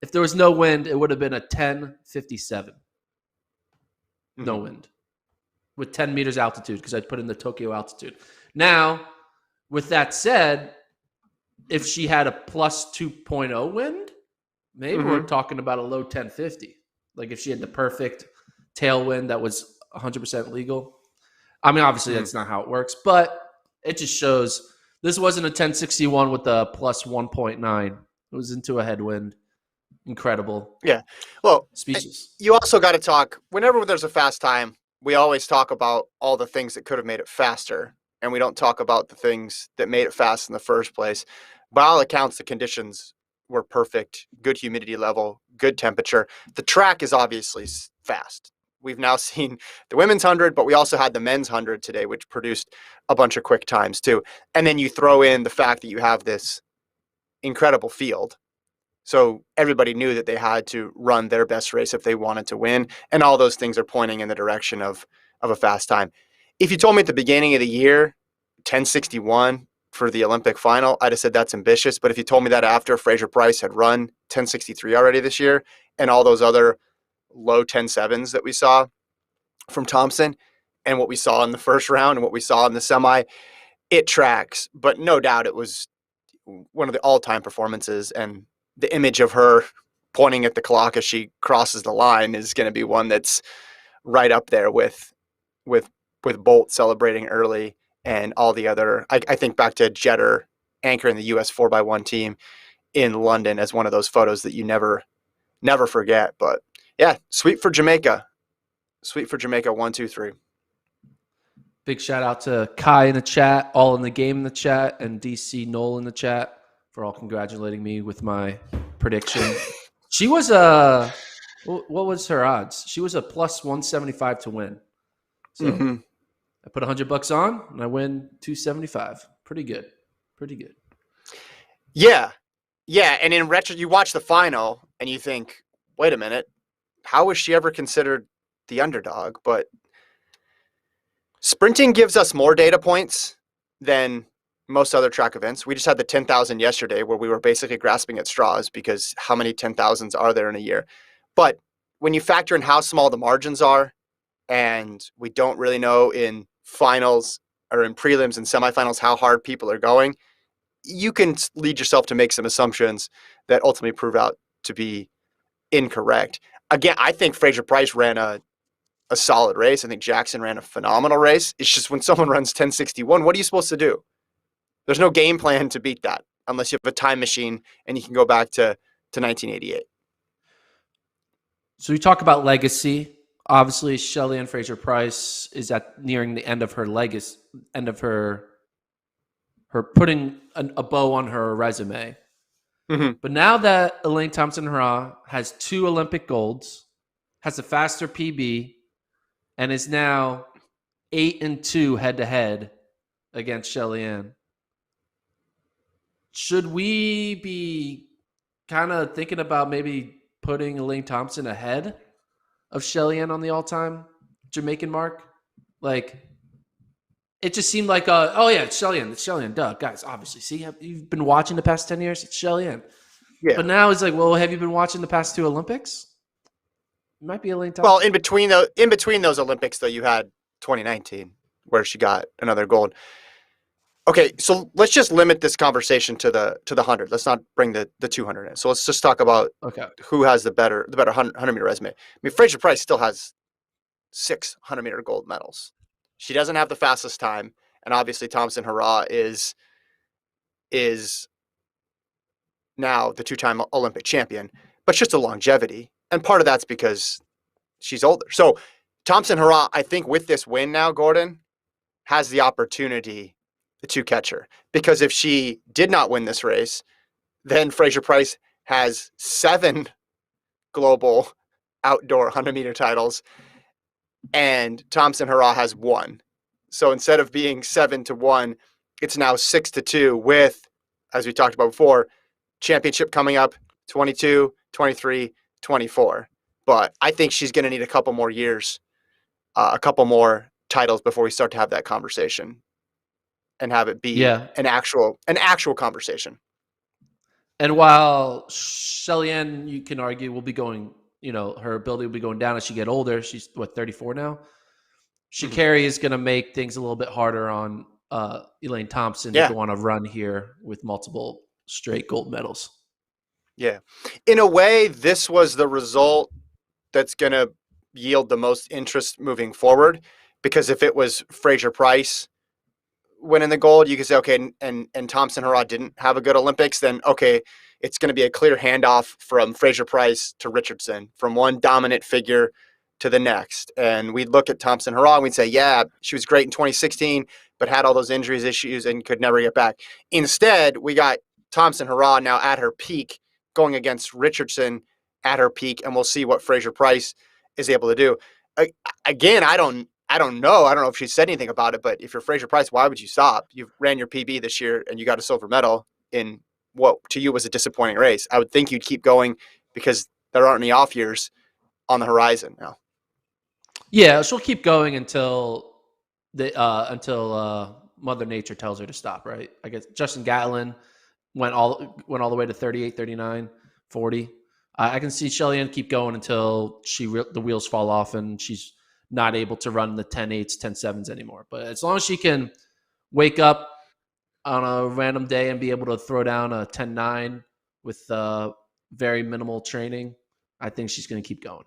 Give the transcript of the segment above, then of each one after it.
If there was no wind, it would have been a 10:57. No wind with 10 meters altitude because I'd put in the Tokyo altitude. Now, with that said, if she had a plus 2.0 wind, maybe we're talking about a low 1050. Like if she had the perfect tailwind that was 100% legal. I mean, obviously that's not how it works, but it just shows this wasn't a 1061 with a plus 1.9. It was into a headwind. Incredible. Yeah. Well, speeches. You also got to talk, whenever there's a fast time, we always talk about all the things that could have made it faster. And we don't talk about the things that made it fast in the first place. By all accounts, the conditions were perfect, good humidity level, good temperature. The track is obviously fast. We've now seen the women's 100, but we also had the men's 100 today, which produced a bunch of quick times too. And then you throw in the fact that you have this incredible field. So everybody knew that they had to run their best race if they wanted to win. And all those things are pointing in the direction of a fast time. If you told me at the beginning of the year, 1061 for the Olympic final, I'd have said that's ambitious. But if you told me that after Fraser-Price had run 1063 already this year and all those other low 10.7s that we saw from Thompson and what we saw in the first round and what we saw in the semi, it tracks. But no doubt it was one of the all-time performances, and the image of her pointing at the clock as she crosses the line is going to be one that's right up there with Bolt celebrating early and all the other. I think back to Jeter anchoring the U.S. 4x1 team in London as one of those photos that you never forget. But yeah, sweet for Jamaica. Sweet for Jamaica. 1, 2, 3. Big shout out to Kai in the chat, All in the Game in the chat, and DC Knoll in the chat for all congratulating me with my prediction. She was what was her odds? She was a plus 175 to win. So I put $100 on and I win 275. Pretty good. Yeah. And in retro, you watch the final and you think, wait a minute, how was she ever considered the underdog? But sprinting gives us more data points than most other track events. We just had the 10,000 yesterday where we were basically grasping at straws because how many 10,000s are there in a year? But when you factor in how small the margins are, and we don't really know in finals or in prelims and semifinals how hard people are going, you can lead yourself to make some assumptions that ultimately prove out to be incorrect. Again, I think Fraser-Price ran a solid race. I think Jackson ran a phenomenal race. It's just when someone runs 1061, what are you supposed to do? There's no game plan to beat that unless you have a time machine and you can go back to 1988. So we talk about legacy. Obviously, Shelly-Ann Fraser-Price is nearing the end of her legacy, end of her putting a bow on her resume. But now that Elaine Thompson-Herah has 2 Olympic golds, has a faster PB, and is now 8-2 head-to-head against Shelly-Ann, should we be kind of thinking about maybe putting Elaine Thompson ahead of Shelly-Ann on the all-time Jamaican mark? Like, it just seemed like, oh yeah, it's Shelly-Ann, duh, guys, obviously. See, you've been watching the past 10 years, it's Shelly-Ann. Yeah. But now it's like, well, have you been watching the past 2 Olympics? It might be Elaine Thompson. Well, in between those Olympics, though, you had 2019 where she got another gold. Okay, so let's just limit this conversation to the 100. Let's not bring the 200 in. So let's just talk about who has the better 100-meter resume. I mean, Fraser-Price still has 6 100-meter gold medals. She doesn't have the fastest time, and obviously Thompson-Herah is now the 2-time Olympic champion, but it's just a longevity, and part of that's because she's older. So Thompson-Herah, I think, with this win now, Gordon, has the opportunity to catch her. Because if she did not win this race, then Fraser-Price has 7 global outdoor 100-meter titles, and Thompson-Herah has 1. So instead of being 7-1, it's now 6-2 with, as we talked about before, championship coming up 22, 23, 24. But I think she's going to need a couple more years, a couple more titles before we start to have that conversation and have it be an actual conversation. And while Shelly-Ann, you can argue, will be going, her ability will be going down as she get older. She's 34 now. Sha'Carri is going to make things a little bit harder on Elaine Thompson to go on a run here with multiple straight gold medals. Yeah. In a way, this was the result that's going to yield the most interest moving forward, because if it was Fraser-Price winning the gold, you could say, okay, and Thompson Herah didn't have a good Olympics, then okay, it's going to be a clear handoff from Fraser-Price to Richardson, from one dominant figure to the next. And we'd look at Thompson Herah and we'd say, yeah, she was great in 2016, but had all those injuries issues and could never get back. Instead, we got Thompson Herah now at her peak, going against Richardson at her peak, and we'll see what Fraser-Price is able to do. Again, I don't know. I don't know if she said anything about it, but if you're Fraser-Price, why would you stop? You ran your PB this year and you got a silver medal in what to you was a disappointing race. I would think you'd keep going because there aren't any off years on the horizon now. Yeah, she'll keep going until Mother Nature tells her to stop, right? I guess Justin Gatlin went all the way to 38, 39, 40. I can see Shelly-Ann keep going until the wheels fall off and she's not able to run the 10.8s, 10.7s anymore. But as long as she can wake up on a random day and be able to throw down a 10.9 with very minimal training, I think she's going to keep going.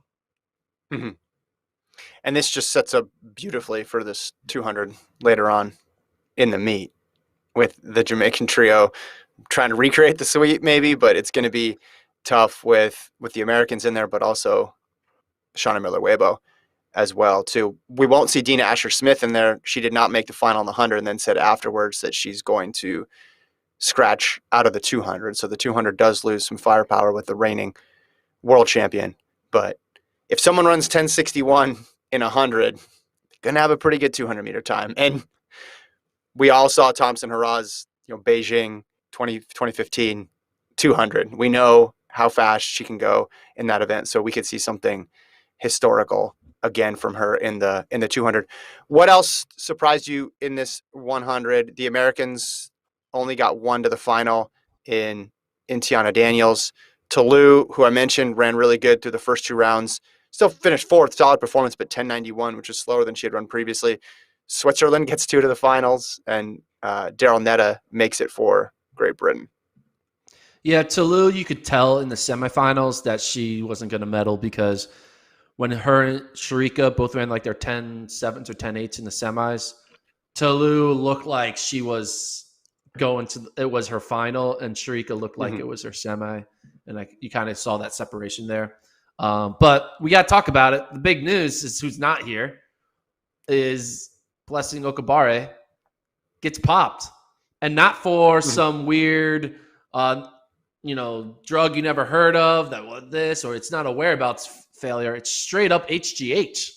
Mm-hmm. And this just sets up beautifully for this 200 later on in the meet with the Jamaican trio trying to recreate the sweep maybe, but it's going to be tough with the Americans in there, but also Shauna Miller-Weibo as well too. We won't see Dina Asher-Smith in there. She did not make the final on the 100 and then said afterwards that she's going to scratch out of the 200. So the 200 does lose some firepower with the reigning world champion. But if someone runs 10.61 in 100, they're going to have a pretty good 200 meter time. And we all saw Thompson Herah's, Beijing 2015 200. We know how fast she can go in that event. So we could see something historical again from her in the 200. What else surprised you in this 100? The Americans only got one to the final in Tiana Daniels. Toulouse, who I mentioned, ran really good through the first two rounds. Still finished fourth, solid performance, but 10.91, which is slower than she had run previously. Switzerland gets two to the finals, and Daryl Netta makes it for Great Britain. Yeah, Toulouse, you could tell in the semifinals that she wasn't going to medal because when her and Sharika both ran like their 10.7s or 10.8s in the semis, Toulouse looked like she was going to – it was her final, and Sharika looked like it was her semi. And you kind of saw that separation there. But we got to talk about it. The big news is who's not here is Blessing Okagbare gets popped. And not for some weird drug you never heard of that was this, or it's not a whereabouts failure. It's straight up HGH.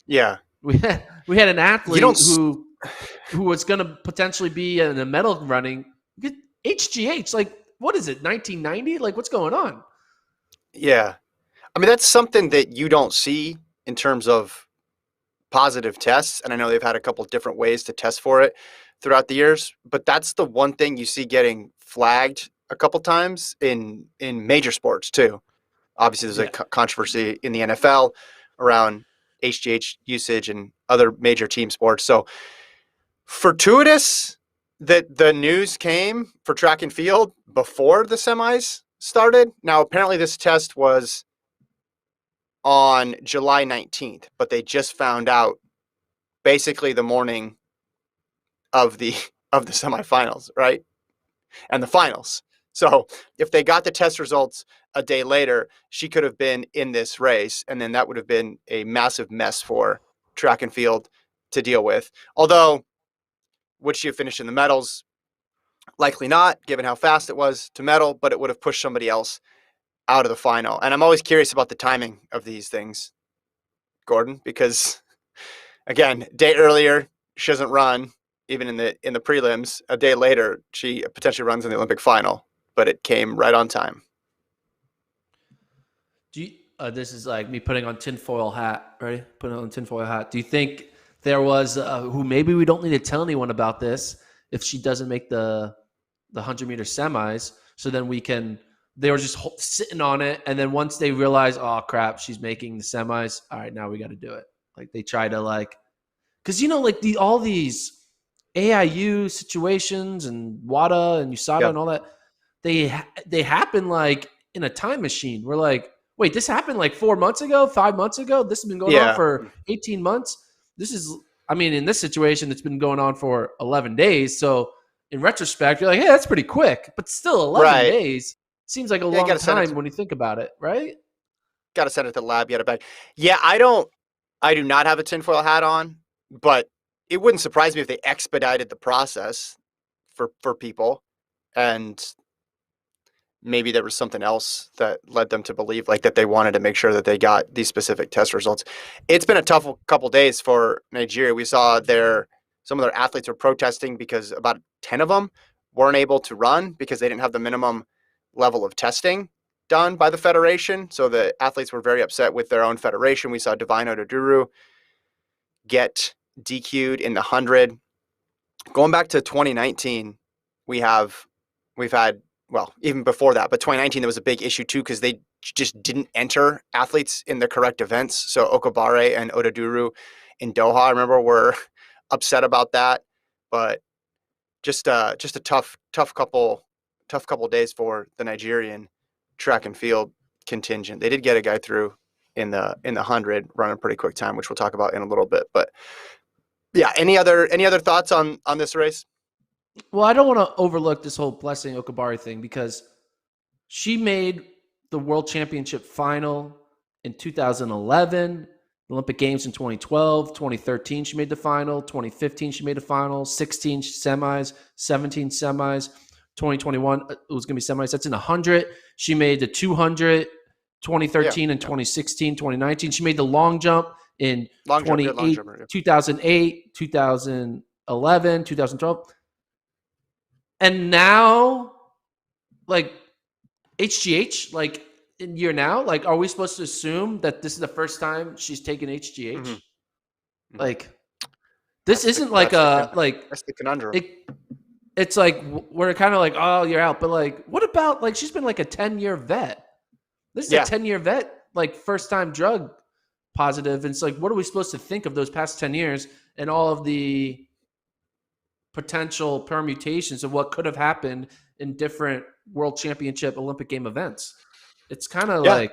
Yeah. We had an athlete who was going to potentially be in a medal running. HGH, like, what is it, 1990? Like, what's going on? Yeah. I mean, that's something that you don't see in terms of positive tests. And I know they've had a couple of different ways to test for it throughout the years, but that's the one thing you see getting flagged a couple times in major sports too. Obviously, there's a controversy in the NFL around HGH usage and other major team sports. So fortuitous that the news came for track and field before the semis started. Now, apparently this test was on July 19th, but they just found out basically the morning of the semifinals, right? And the finals. So if they got the test results a day later, she could have been in this race, and then that would have been a massive mess for track and field to deal with. Although, would she have finished in the medals? Likely not, given how fast it was to medal, but it would have pushed somebody else out of the final. And I'm always curious about the timing of these things, Gordon, because, again, day earlier, she doesn't run, even in the prelims. A day later, she potentially runs in the Olympic final, but it came right on time. This is like me putting on tinfoil hat, right? Putting on tinfoil hat. Do you think there was who maybe we don't need to tell anyone about this if she doesn't make the 100-meter semis? So then they were just sitting on it. And then once they realize, oh crap, she's making the semis. All right, now we got to do it. Like they try to because all these AIU situations and WADA and USADA and all that, they happen like in a time machine. We're like, wait, this happened like 4 months ago, 5 months ago. This has been going on for 18 months. In this situation, it's been going on for 11 days. So in retrospect, you're like, hey, that's pretty quick. But still, 11 days seems like a long time when you think about it, right? Got to send it to the lab, get it back. Yeah, I do not have a tinfoil hat on, but it wouldn't surprise me if they expedited the process for people, and maybe there was something else that led them to believe that they wanted to make sure that they got these specific test results. It's been a tough couple days for Nigeria. We saw some of their athletes were protesting because about 10 of them weren't able to run because they didn't have the minimum level of testing done by the federation. So the athletes were very upset with their own federation. We saw Divine Odeduru get DQ'd in the 100. Going back to 2019, we've had, well, even before that, but 2019, there was a big issue too, because they just didn't enter athletes in the correct events. So Okagbare and Odeduru in Doha, I remember, were upset about that. But just a tough couple days for the Nigerian track and field contingent. They did get a guy through in the 100, running a pretty quick time, which we'll talk about in a little bit. But yeah, any other thoughts on this race? Well, I don't want to overlook this whole Blessing Okagbare thing because she made the World Championship final in 2011, the Olympic Games in 2012, 2013 she made the final, 2015 she made the final, 16 semis, 17 semis, 2021 it was going to be semis. That's in 100. She made the 200, 2013 and 2016, 2019. She made the long jump in 2008, 2011, 2012. And now, HGH, in year now, are we supposed to assume that this is the first time she's taken HGH? Mm-hmm. This isn't that's the conundrum. It's we're kind of oh, you're out. But what about she's been a 10-year vet. This is a 10-year vet, first time drug positive. And it's what are we supposed to think of those past 10 years and all of the potential permutations of what could have happened in different World Championship Olympic game events? It's kind of I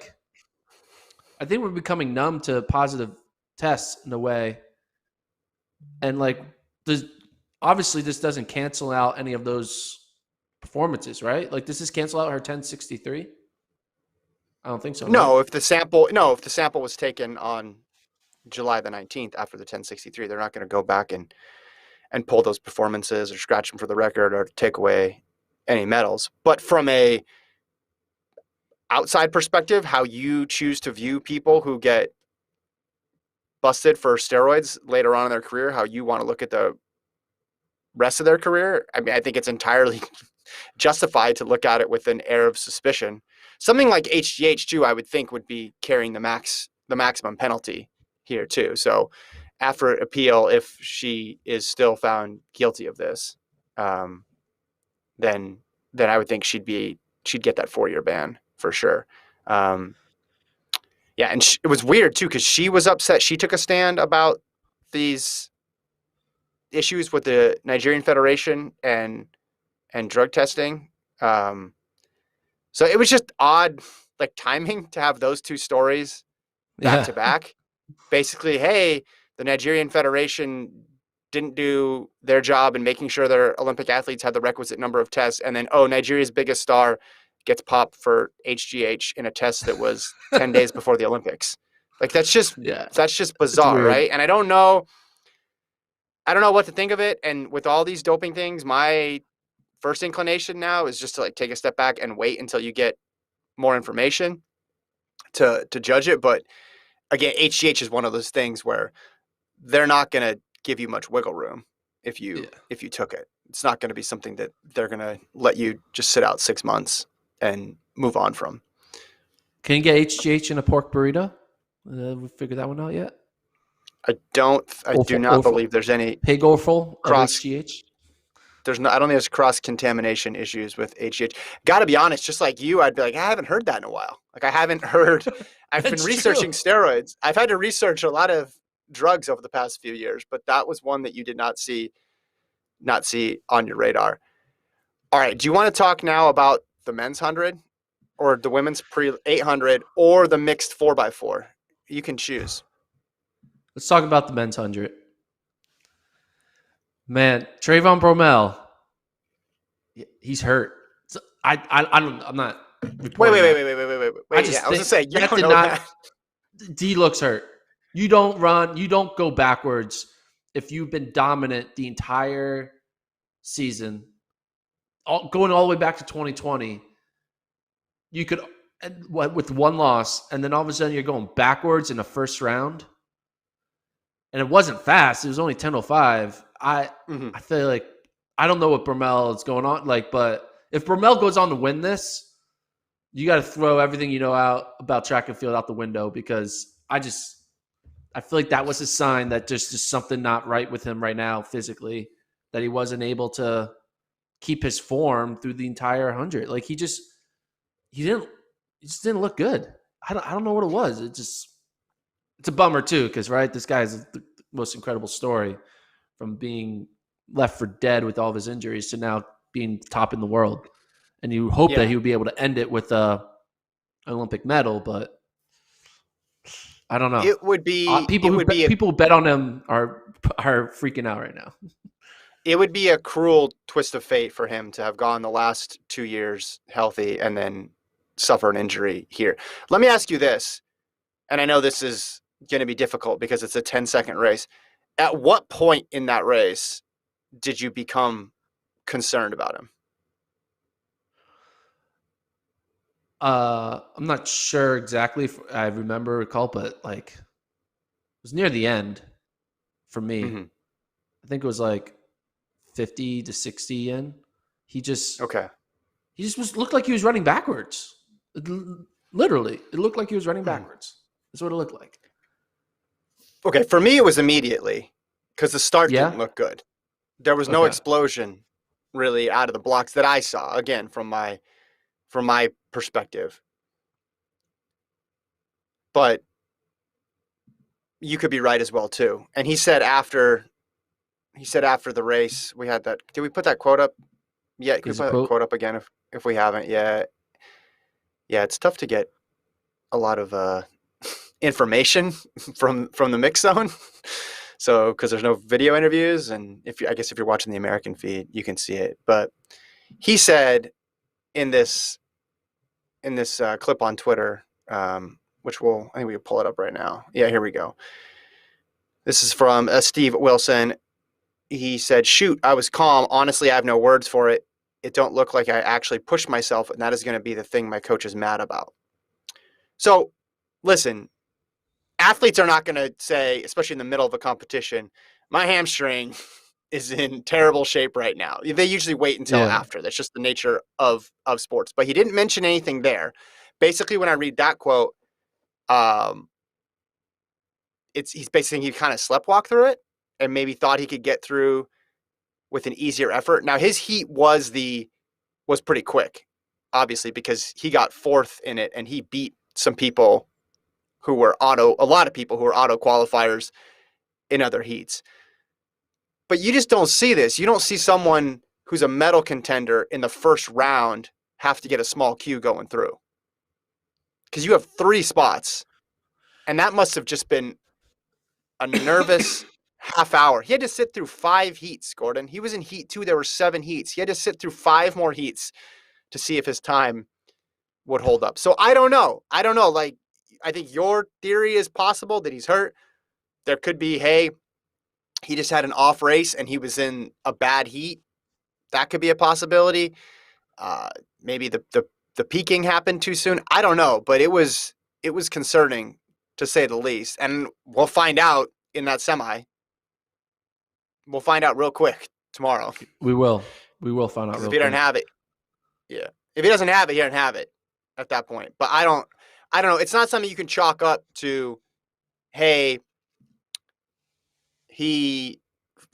think we're becoming numb to positive tests in a way. And obviously this doesn't cancel out any of those performances, right? Does this cancel out her 1063? I don't think so. No, if the sample was taken on July the 19th after the 1063, they're not going to go back and pull those performances or scratch them for the record or take away any medals. But from a outside perspective, how you choose to view people who get busted for steroids later on in their career, how you want to look at the rest of their career, I mean, I think it's entirely justified to look at it with an air of suspicion. Something like HGH too, I would think, would be carrying the maximum penalty here too. So after appeal, if she is still found guilty of this, then I would think she'd get that 4-year ban for sure. And it was weird too, because she was upset. She took a stand about these issues with the Nigerian Federation and drug testing. So it was just odd, timing to have those two stories back to back. Basically, hey, the Nigerian Federation didn't do their job in making sure their Olympic athletes had the requisite number of tests. And then, Nigeria's biggest star gets popped for HGH in a test that was 10 days before the Olympics. That's just bizarre, right? And I don't know what to think of it. And with all these doping things, my first inclination now is just to take a step back and wait until you get more information to judge it. But again, HGH is one of those things where they're not going to give you much wiggle room if you took it. It's not going to be something that they're going to let you just sit out 6 months and move on from. Can you get HGH in a pork burrito? We figured that one out yet? I do not believe there's any pig offal of HGH. There's no. I don't think there's cross contamination issues with HGH. Got to be honest, just like you, I'd be like, I haven't heard that in a while. Like I haven't heard. I've been That's researching true. steroids. I've had to research a lot of drugs over the past few years, but that was one that you did not see on your radar. All right. Do you want to talk now about the men's 100 or the women's pre 800 or the mixed 4x4? You can choose. Let's talk about the men's 100. Man, Trayvon Bromell, he's hurt. So I'm not. Wait. Yeah, I was gonna say you don't know that. D looks hurt. You don't run. You don't go backwards if you've been dominant the entire season, going all the way back to 2020. You could, with one loss, and then all of a sudden you're going backwards in the first round. And it wasn't fast. It was only 10:05. I feel like I don't know what Bromell is going on like, but if Bromell goes on to win this, you got to throw everything you know out about track and field out the window because I feel like that was a sign that just something not right with him right now physically, that he wasn't able to keep his form through the entire 100. Like he just didn't look good. I don't know what it was. It's a bummer too, because right, this guy is the most incredible story from being left for dead with all of his injuries to now being top in the world. And you hope that he would be able to end it with an Olympic medal, but I don't know. It would be people who bet on him are freaking out right now. It would be a cruel twist of fate for him to have gone the last 2 years healthy and then suffer an injury here. Let me ask you this, and I know this is going to be difficult because it's a 10-second race. At what point in that race did you become concerned about him? I'm not sure exactly if I recall, but like it was near the end for me. Mm-hmm. I think it was like 50 to 60 in. He just looked like he was running backwards. Literally, it looked like he was running backwards. That's what it looked like. Okay, for me, it was immediately because the start didn't look good. There was no explosion really out of the blocks that I saw. Again, from my perspective, but you could be right as well too. And he said after the race, we had that. Did we put that quote up? Yeah, can we put that quote up again if we haven't? Yeah, it's tough to get a lot of information from the mix zone. So, because there's no video interviews, and if you're watching the American feed, you can see it. But he said in this clip on Twitter, which I think we can pull it up right now. Yeah, here we go. This is from Steve Wilson. He said, "Shoot, I was calm. Honestly, I have no words for it. It don't look like I actually pushed myself, and that is going to be the thing my coach is mad about." So, listen, athletes are not going to say, especially in the middle of a competition, my hamstring is in terrible shape right now. They usually wait until after. That's just the nature of sports. But he didn't mention anything there. Basically, when I read that quote, he's basically saying he kind of sleptwalked through it and maybe thought he could get through with an easier effort. Now, his heat was pretty quick, obviously, because he got fourth in it and he beat some people a lot of people who were auto qualifiers in other heats. But you just don't see this. You don't see someone who's a medal contender in the first round have to get a small queue going through. Because you have 3 spots. And that must have just been a nervous half hour. He had to sit through 5 heats, Gordon. He was in heat 2. There were 7 heats. He had to sit through 5 more heats to see if his time would hold up. So I don't know. Like, I think your theory is possible that he's hurt. There could be, hey, he just had an off race and he was in a bad heat. That could be a possibility. Maybe the peaking happened too soon. I don't know, but it was concerning to say the least. And we'll find out in that semi. We'll find out real quick tomorrow. We will find out real quick. If he doesn't have it, yeah. If he doesn't have it, he doesn't have it at that point. But I don't know. It's not something you can chalk up to, hey, he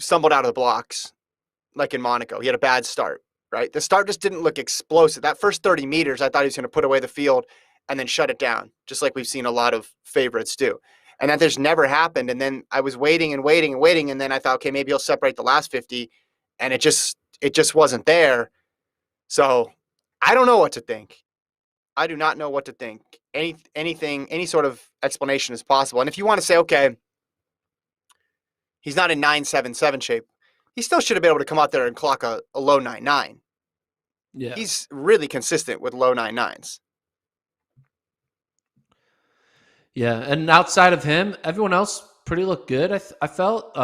stumbled out of the blocks like in Monaco. He had a bad start, right? The start just didn't look explosive. That first 30 meters, I thought he was going to put away the field and then shut it down, just like we've seen a lot of favorites do. And that just never happened. And then I was waiting and waiting and waiting. And then I thought, okay, maybe he'll separate the last 50. And it just wasn't there. So I don't know what to think. I do not know what to think. Any sort of explanation is possible. And if you want to say, okay, he's not in 9.77 shape, he still should have been able to come out there and clock a low 9.9. Yeah. He's really consistent with low 9.9s. Yeah, and outside of him, everyone else pretty looked good. I felt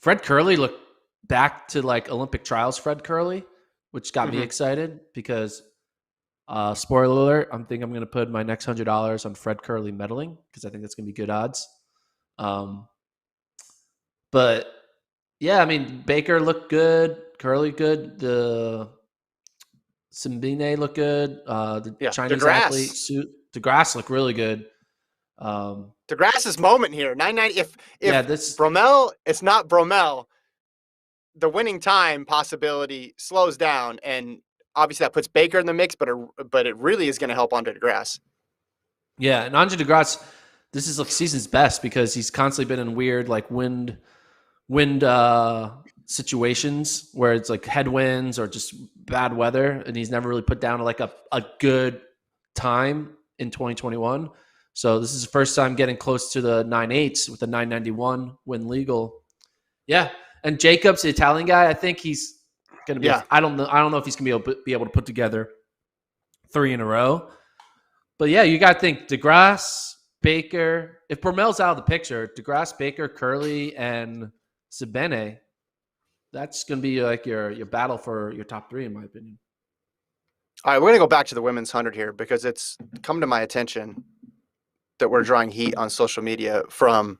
Fred Curley looked back to like Olympic trials Fred Curley, which got me excited because spoiler alert, I'm going to put my next $100 on Fred Curley medaling because I think that's going to be good odds. But yeah, I mean, Baker looked good, Curley good, the Simbine looked good, the Chinese athlete, DeGrasse looked really good. DeGrasse's moment here, 990. If this Bromell, it's not Bromell, the winning time possibility slows down, and obviously that puts Baker in the mix, but it really is going to help Andre DeGrasse. Yeah, and Andre DeGrasse, this is like season's best because he's constantly been in weird like wind situations where it's like headwinds or just bad weather, and he's never really put down like a good time in 2021. So this is the first time getting close to the 9.8s with the 991 win legal. Yeah, and Jacobs, the Italian guy, I think he's going to be. I don't know if he's going to be able to put together 3 in a row. But yeah, you got to think DeGrasse, Baker. If Bromell's out of the picture, DeGrasse, Baker, Curley, and Sabene, that's going to be like your battle for your top 3, in my opinion. All right, we're going to go back to the women's 100 here because it's come to my attention that we're drawing heat on social media from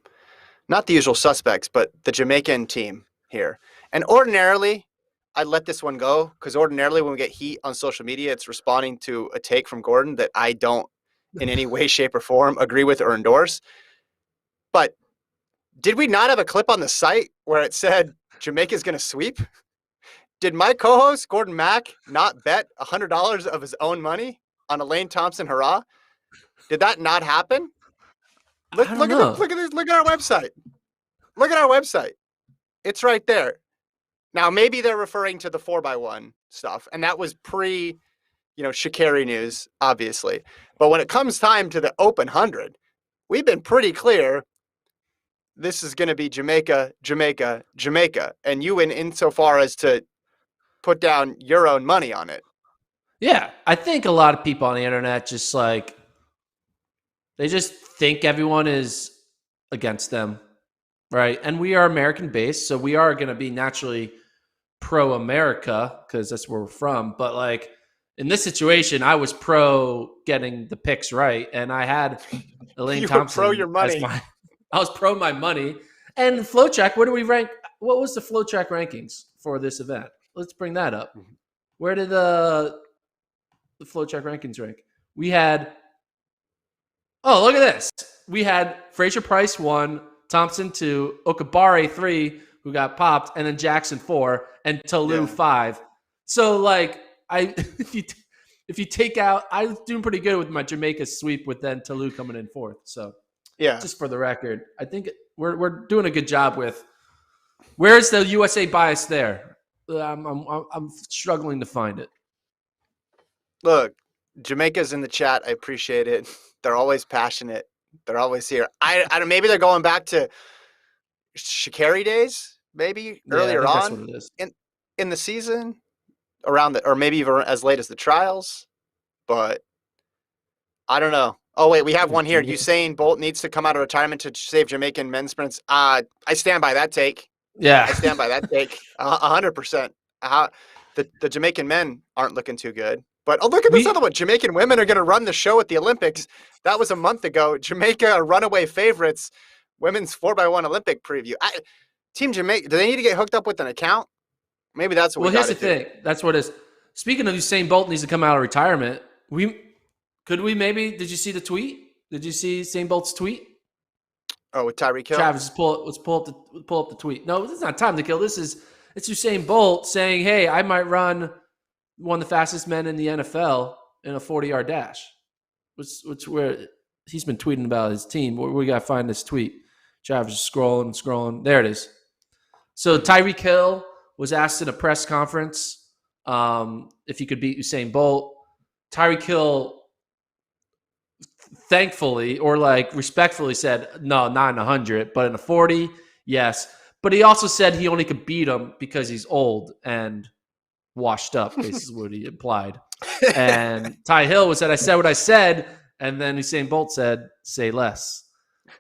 not the usual suspects, but the Jamaican team here. And ordinarily, I'd let this one go because ordinarily when we get heat on social media, it's responding to a take from Gordon that I don't in any way, shape, or form agree with or endorse. But did we not have a clip on the site where it said Jamaica's going to sweep? Did my co-host, Gordon Mack, not bet $100 of his own money on Elaine Thompson hurrah? Did that not happen? Look at our website. Look at our website. It's right there. Now, maybe they're referring to the 4x1 stuff, and that was Sha'Carri news, obviously. But when it comes time to the Open 100, we've been pretty clear this is going to be Jamaica, Jamaica, Jamaica. And you went insofar as to put down your own money on it. Yeah, I think a lot of people on the internet just like, they just think everyone is against them, right? And we are American-based, so we are going to be naturally pro-America because that's where we're from. But like in this situation, I was pro getting the picks right, and I had Elaine Thompson. Pro your money. I was pro my money. And FloTrack, where do we rank? What was the FloTrack rankings for this event? Let's bring that up. Where did the FloTrack rankings rank? We had. Oh, look at this. We had Fraser Price 1, Thompson 2, Okagbare 3, who got popped, and then Jackson 4, and Tolu 5. So, like, if you take out, I was doing pretty good with my Jamaica sweep with then Tolu coming in 4th. So, yeah, just for the record, I think we're doing a good job with. Where's the USA bias there? I'm struggling to find it. Look, Jamaica's in the chat. I appreciate it. They're always passionate. They're always here. I don't. Maybe they're going back to Sha'Carri days. Maybe earlier on that's what it is. in the season, or maybe even as late as the trials. But I don't know. Oh wait, we have one here. Usain Bolt needs to come out of retirement to save Jamaican men's sprints. I stand by that take. Yeah, I stand by that take. 100%. The Jamaican men aren't looking too good. But look at this other one. Jamaican women are going to run the show at the Olympics. That was a month ago. Jamaica are runaway favorites. Women's 4x1 Olympic preview. Team Jamaica, do they need to get hooked up with an account? Maybe that's what we got to do. Well, here's the thing. That's what it is. Speaking of Usain Bolt needs to come out of retirement, did you see the tweet? Did you see Usain Bolt's tweet? Oh, with Tyreek Hill? Travis, let's pull up the tweet. No, this is not time to kill. This is It's Usain Bolt saying, "Hey, I might run one of the fastest men in the NFL in a 40-yard dash." Which where he's been tweeting about his team. We got to find this tweet. Travis is scrolling. There it is. So Tyreek Hill was asked in a press conference if he could beat Usain Bolt. Tyreek Hill, thankfully or like respectfully, said, "No, not in 100, but in a 40, yes." But he also said he only could beat him because he's old and washed up. This is what he implied. And Ty Hill said, "I said what I said," and then Usain Bolt said, "Say less."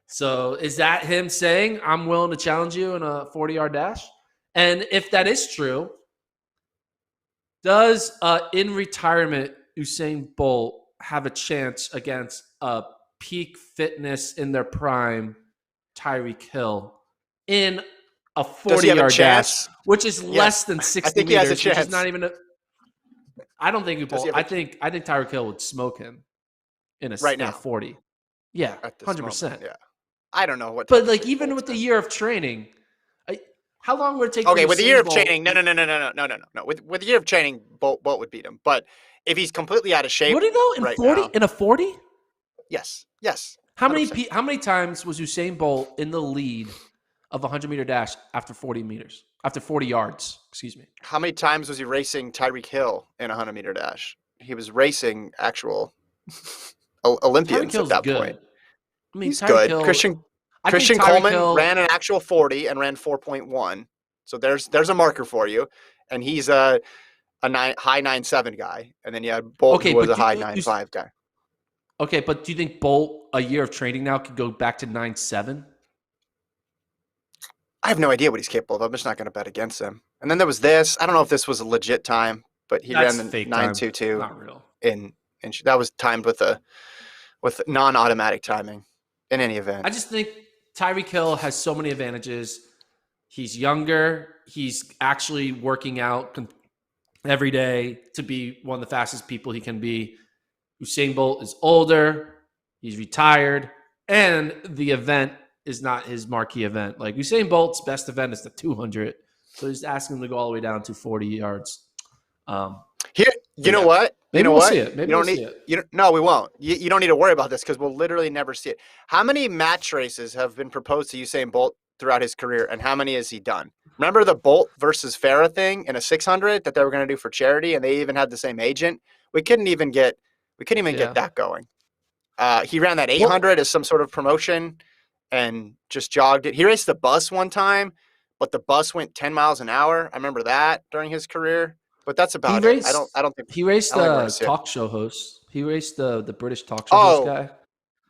So is that him saying, "I'm willing to challenge you in a 40-yard dash"? And if that is true, does in retirement Usain Bolt have a chance against a peak fitness in their prime Tyreek Hill in a 40-yard dash, which is less than 60 I think meters, he has a chance. which is not even a I don't think I think Tyreek Hill would smoke him in a 40. Yeah, 100%. Yeah. I don't know what. But like even with the year of training, how long would it take? Okay, with the year of training, no. With the year of training, Bolt would beat him. But if he's completely out of shape, would he though in 40 in a 40? Yes. How many times was Usain Bolt in the lead of a 100-meter dash after 40 meters? After 40 yards, excuse me. How many times was he racing Tyreek Hill in a 100-meter dash? He was racing actual Olympians at that point. I mean, he's good. Christian Coleman ran an actual 40 and ran 4.1. So there's a marker for you. And he's a high 9.7 guy. And then you had Bolt, who was a high 9.5 guy. Okay, but do you think Bolt, a year of training now, could go back to 9.7? I have no idea what he's capable of. I'm just not going to bet against him. And then there was this. I don't know if this was a legit time, but he ran the 9.22. Not real. And that was timed with non-automatic timing. In any event, I just think Tyreek Hill has so many advantages. He's younger. He's actually working out every day to be one of the fastest people he can be. Usain Bolt is older. He's retired. And the event is not his marquee event. Like Usain Bolt's best event is the 200. So he's asking him to go all the way down to 40 yards. You know what? Maybe we'll see it. Maybe we'll see it. No, we won't. You don't need to worry about this because we'll literally never see it. How many match races have been proposed to Usain Bolt throughout his career, and how many has he done? Remember the Bolt versus Farah thing in a 600 that they were going to do for charity, and they even had the same agent? We couldn't even get that going. He ran that 800 as some sort of promotion and just jogged it. He raced the bus one time, but the bus went 10 miles an hour. I remember that during his career. But that's about it. I don't think he raced the talk show host. He raced the British talk show host guy.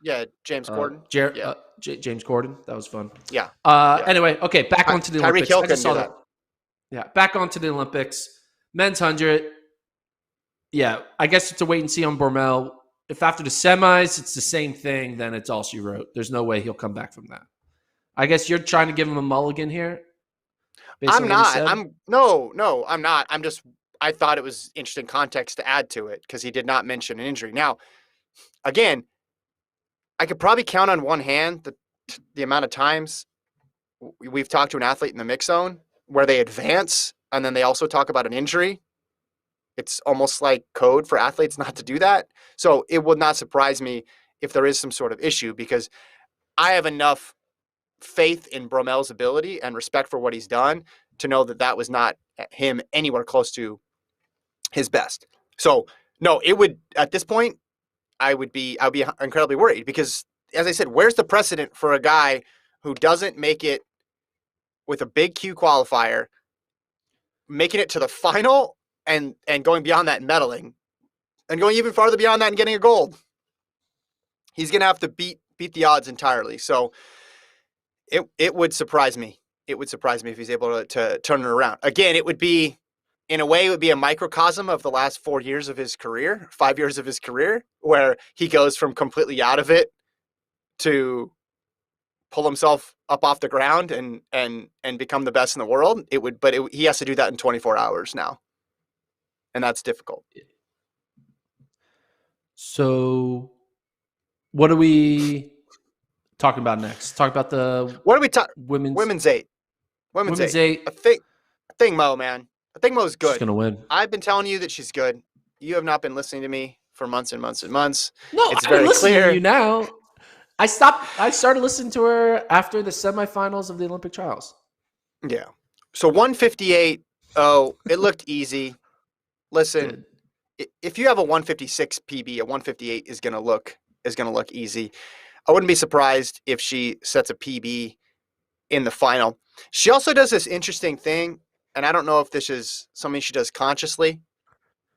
Yeah, James Corden. James Corden. That was fun. Yeah. Anyway, okay, back onto the Olympics. Hill couldn't do that. Yeah, back onto the Olympics. Men's 100. Yeah, I guess it's a wait and see on Bromell. If after the semis it's the same thing, then it's all she wrote. There's no way he'll come back from that. I guess you're trying to give him a mulligan here. I'm not. I'm not. I thought it was interesting context to add to it because he did not mention an injury. Now, again, I could probably count on one hand the amount of times we've talked to an athlete in the mix zone where they advance and then they also talk about an injury. It's almost like code for athletes not to do that. So it would not surprise me if there is some sort of issue because I have enough faith in Bromell's ability and respect for what he's done to know that was not him anywhere close to his best. So no, it would, at this point, I'd be incredibly worried because as I said, where's the precedent for a guy who doesn't make it with a big Q qualifier, making it to the final and going beyond that and medaling and going even farther beyond that and getting a gold? He's going to have to beat the odds entirely. So it would surprise me. It would surprise me if he's able to turn it around. Again, it would be, in a way, it would be a microcosm of the last 4 years of his career, 5 years of his career, where he goes from completely out of it to pull himself up off the ground and become the best in the world. He has to do that in 24 hours now. And that's difficult. So what are we talking about next? Talk about the what are we women's 8. Women's 8. I think I think Mo, man. I think Mo's She's good. gonna win. I've been telling you that she's good. You have not been listening to me for months and months and months. No, It's I've been very listening to you clear. now. I started listening to her after the semifinals of the Olympic trials. Yeah. So 158. Oh, it looked easy. Listen, if you have a 156 PB, a 158 is gonna look easy. I wouldn't be surprised if she sets a PB in the final. She also does this interesting thing, and I don't know if this is something she does consciously.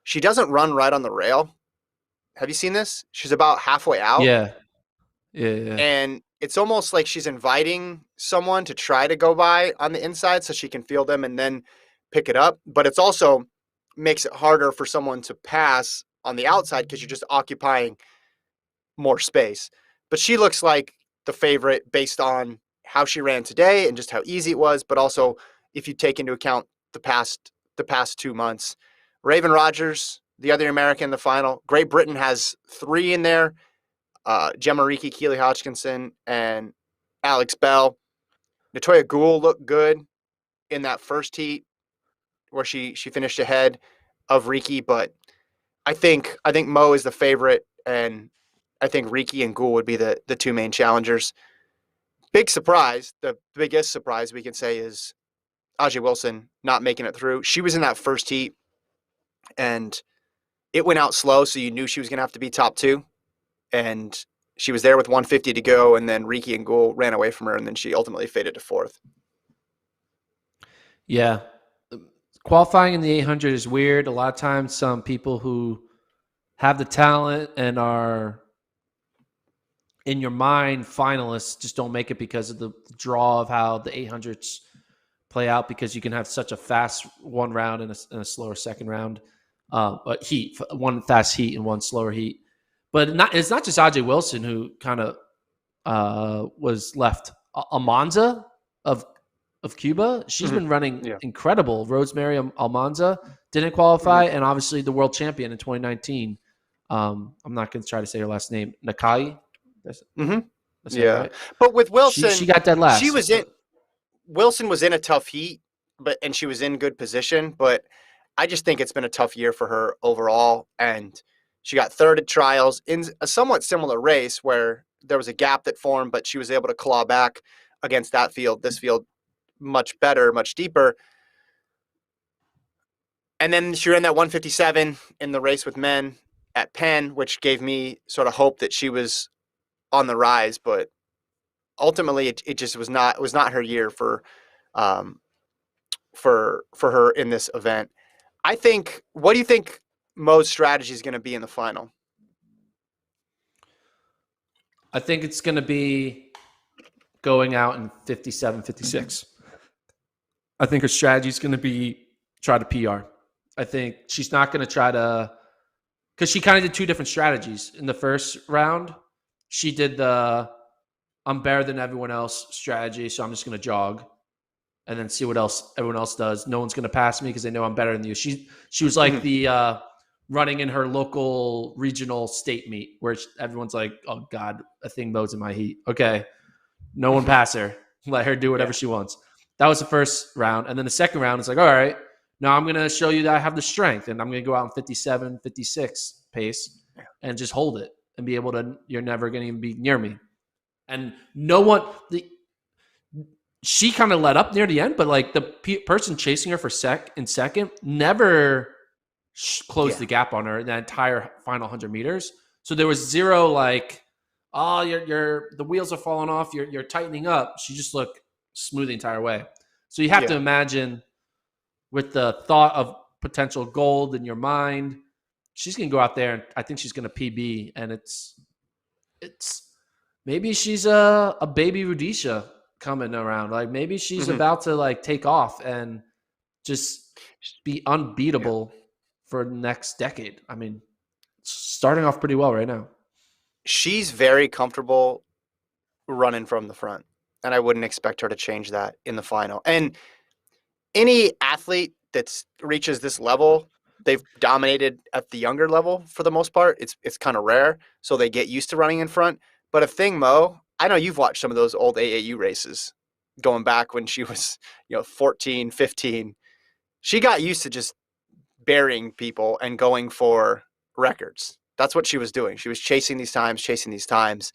She doesn't run right on the rail. Have you seen this? She's about halfway out, Yeah, yeah. and it's almost like she's inviting someone to try to go by on the inside so she can feel them and then pick it up. But it's also makes it harder for someone to pass on the outside because you're just occupying more space. But she looks like the favorite based on how she ran today and just how easy it was, but also if you take into account the past 2 months. Raven Rogers, the other American in the final. Great Britain has 3 in there. Gemma Reekie, Keely Hodgkinson, and Alex Bell. Natoya Gould looked good in that first heat where she finished ahead of Reekie, but I think Mo is the favorite, and I think Reekie and Gould would be the 2 main challengers. Big surprise, the biggest surprise we can say is Ajay Wilson not making it through. She was in that first heat, and it went out slow, so you knew she was going to have to be top 2. And she was there with 150 to go, and then Reekie and Gould ran away from her, and then she ultimately faded to 4th. Yeah. Qualifying in the 800 is weird. A lot of times, some people who have the talent and are in your mind finalists just don't make it because of the draw of how the 800s play out, because you can have such a fast one round and a slower second round. Heat, one fast heat and one slower heat. But it's not just Ajay Wilson who kind of was left. Almanza of Cuba, she's been running incredible. Rosemary Almanza didn't qualify, and obviously the world champion in 2019. I'm not going to try to say her last name. Nakai. That's right. But with Wilson, she got dead last. Wilson was in a tough heat, and she was in good position. But I just think it's been a tough year for her overall, and she got 3rd at trials in a somewhat similar race where there was a gap that formed, but she was able to claw back against that field. This field, much better, much deeper. And then she ran that 157 in the race with men at Penn, which gave me sort of hope that she was on the rise. But ultimately, it just was not her year for her in this event. I think. What do you think Mo's strategy is going to be in the final? I think it's going to be going out in 57, 56. I think her strategy is going to be try to PR. I think she's not going to try to, because she kind of did 2 different strategies. In the first round, she did the I'm better than everyone else strategy, so I'm just going to jog and then see what else everyone else does. No one's going to pass me because they know I'm better than you. She was like the running in her local regional state meet where everyone's like, oh, God, a thing modes in my heat. Okay, no one pass her. Let her do whatever she wants. That was the first round. And then the second round is like, all right, now I'm going to show you that I have the strength, and I'm going to go out in 57, 56 pace and just hold it and be able to, you're never going to even be near me. And no one, she kind of let up near the end, but like the person chasing her for second never closed the gap on her in that entire final 100 meters. So there was zero like, oh, the wheels are falling off, you're tightening up. She just looked smooth the entire way. So you have to imagine, with the thought of potential gold in your mind, she's going to go out there and I think she's going to PB, and it's maybe she's a baby Rudisha coming around. Like maybe she's about to like take off and just be unbeatable for the next decade. I mean, starting off pretty well right now. She's very comfortable running from the front, and I wouldn't expect her to change that in the final. And any athlete that reaches this level, they've dominated at the younger level for the most part. It's kind of rare, so they get used to running in front. But a thing, Mo, I know you've watched some of those old AAU races going back when she was, 14, 15. She got used to just burying people and going for records. That's what she was doing. She was chasing these times,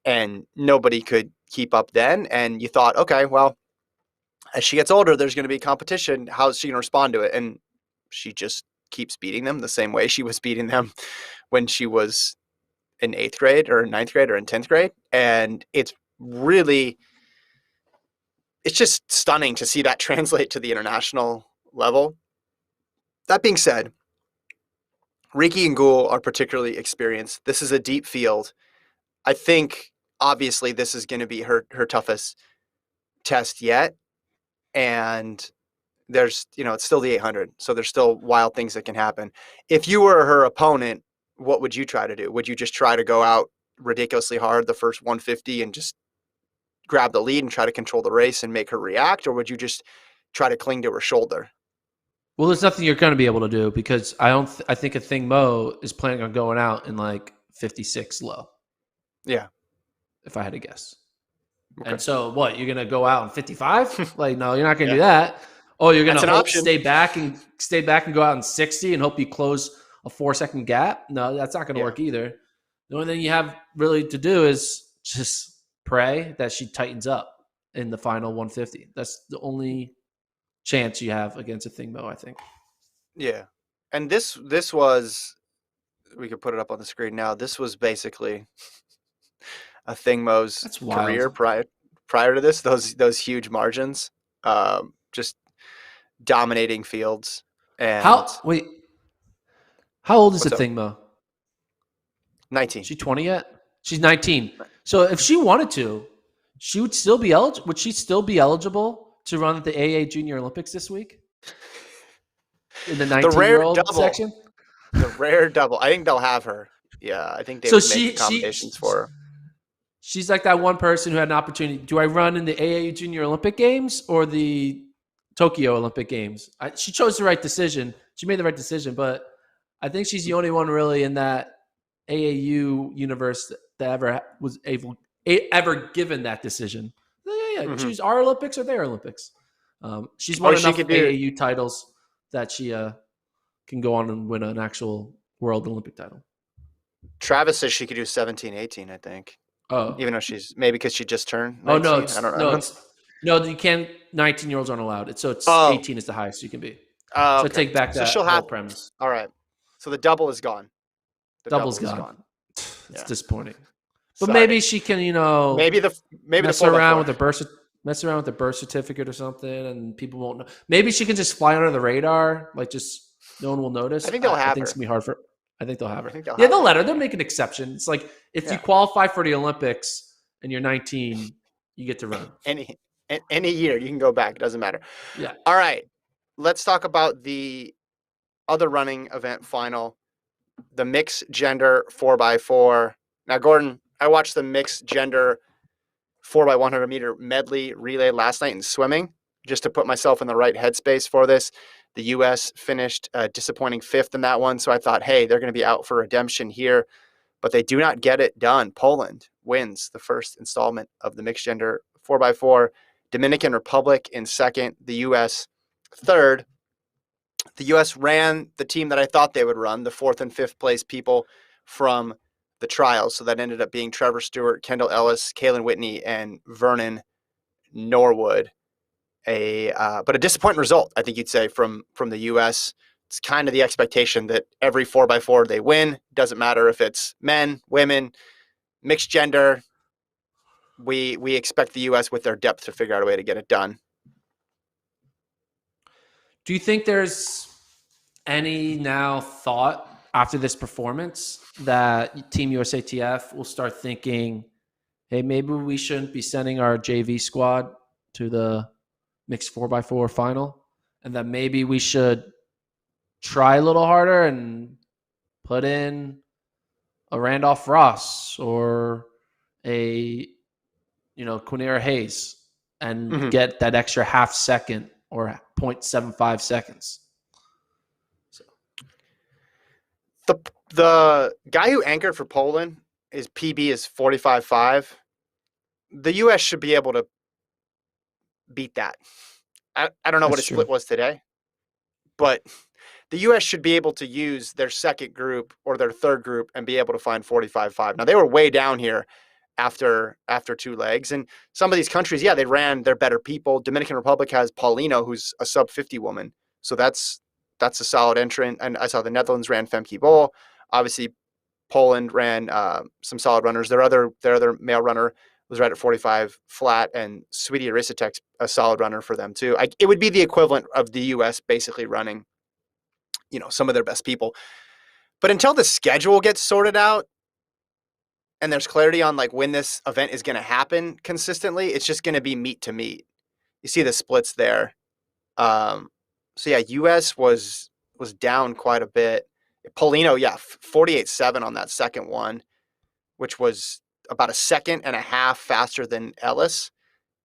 and nobody could keep up then. And you thought, okay, well, as she gets older, there's going to be competition. How's she going to respond to it? And she just keeps beating them the same way she was beating them when she was in 8th grade or 9th grade or in 10th grade. And it's just stunning to see that translate to the international level. That being said, Riki and Gould are particularly experienced. This is a deep field. I think obviously this is going to be her toughest test yet. And there's, it's still the 800. So there's still wild things that can happen. If you were her opponent, what would you try to do? Would you just try to go out ridiculously hard the first 150 and just grab the lead and try to control the race and make her react? Or would you just try to cling to her shoulder? Well, there's nothing you're going to be able to do because I think a thing Mo is planning on going out in like 56 low. Yeah. If I had to guess. Okay. And so what, you're going to go out in 55? Like, no, you're not going to do that. Oh, you're going to stay back and go out in 60 and hope you close a 4-second gap? No, that's not going to work either. The only thing you have really to do is just pray that she tightens up in the final 150. That's the only chance you have against a thing Mo, I think. Yeah. And this was, we could put it up on the screen now. This was basically a thing Mo's career prior to this, those huge margins, just dominating fields. And how old is the thing Mo? 19. Is she 20 yet? She's 19. So if she wanted to, she would still be eligible. Would she still be eligible to run at the AA Junior Olympics this week? In the 19-year-old section? The rare double. I think they'll have her. Yeah, I think they would make accommodations for her. She's like that one person who had an opportunity. Do I run in the AA Junior Olympic Games or the Tokyo Olympic Games? She chose the right decision. She made the right decision, but I think she's the only one really in that AAU universe that ever was ever given that decision. Yeah. Choose our Olympics or their Olympics. She's won enough AAU titles that she can go on and win an actual world Olympic title. Travis says she could do 17, 18, I think. Oh. Even though she's maybe because she just turned 19. Oh, no. I don't know. No, you can't. 19-year-olds aren't allowed. It's 18 is the highest you can be. So take back that whole premise. All right. So the double is gone. Double's gone. It's disappointing. But maybe she can, maybe mess around with the birth certificate or something, and people won't know. Maybe she can just fly under the radar, like just no one will notice. I think they'll have her. I think it's gonna be hard for. I think they'll have her. They'll let her. They'll make an exception. It's like if you qualify for the Olympics and you're 19, you get to run. Any year you can go back. It doesn't matter. Yeah. All right. Let's talk about the other running event final, the mixed gender 4x4. Now, Gordon, I watched the mixed gender 4x100 meter medley relay last night in swimming just to put myself in the right headspace for this. The U.S. finished disappointing 5th in that one. So I thought, hey, they're going to be out for redemption here, but they do not get it done. Poland wins the first installment of the mixed gender 4x4. Dominican Republic in 2nd, the U.S. 3rd. The U.S. ran the team that I thought they would run, the 4th and 5th place people from the trials. So that ended up being Trevor Stewart, Kendall Ellis, Kaylin Whitney, and Vernon Norwood. But a disappointing result, I think you'd say, from the U.S. It's kind of the expectation that every 4x4 they win. Doesn't matter if it's men, women, mixed gender. We expect the U.S. with their depth to figure out a way to get it done. Do you think there's any now thought after this performance that Team USATF will start thinking, hey, maybe we shouldn't be sending our JV squad to the mixed 4x4 final, and that maybe we should try a little harder and put in a Randolph Ross or a Quinera Hayes and get that extra half second or 0.75 seconds. So the guy who anchored for Poland, his PB is 45.5. The U.S. should be able to beat that. I don't know what his split was today. but the U.S. should be able to use their second group or their third group and be able to find 45.5. Now, they were way down here after two legs. And some of these countries, yeah, they ran their better people. Dominican Republic has Paulino, who's a sub 50 woman. So that's a solid entrant. And I saw the Netherlands ran Femke Bol. Obviously, Poland ran some solid runners. Their other male runner was right at 45 flat, and Sweetie Arisatek's a solid runner for them too. It would be the equivalent of the U.S. basically running, some of their best people. But until the schedule gets sorted out and there's clarity on like when this event is going to happen consistently, it's just going to be meet to meet. You see the splits there. So yeah, U.S. was down quite a bit. Paulino, yeah, 48.7 on that second one, which was about a second and a half faster than Ellis.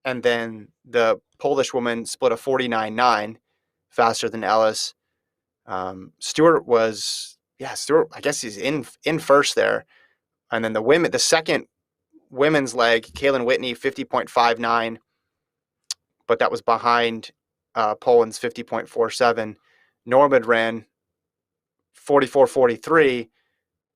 And then the Polish woman split a 49.9 faster than Ellis. Stewart, I guess he's in first there. And then the second women's leg, Kaylin Whitney, 50.59, but that was behind Poland's 50.47. Norman ran 44.43,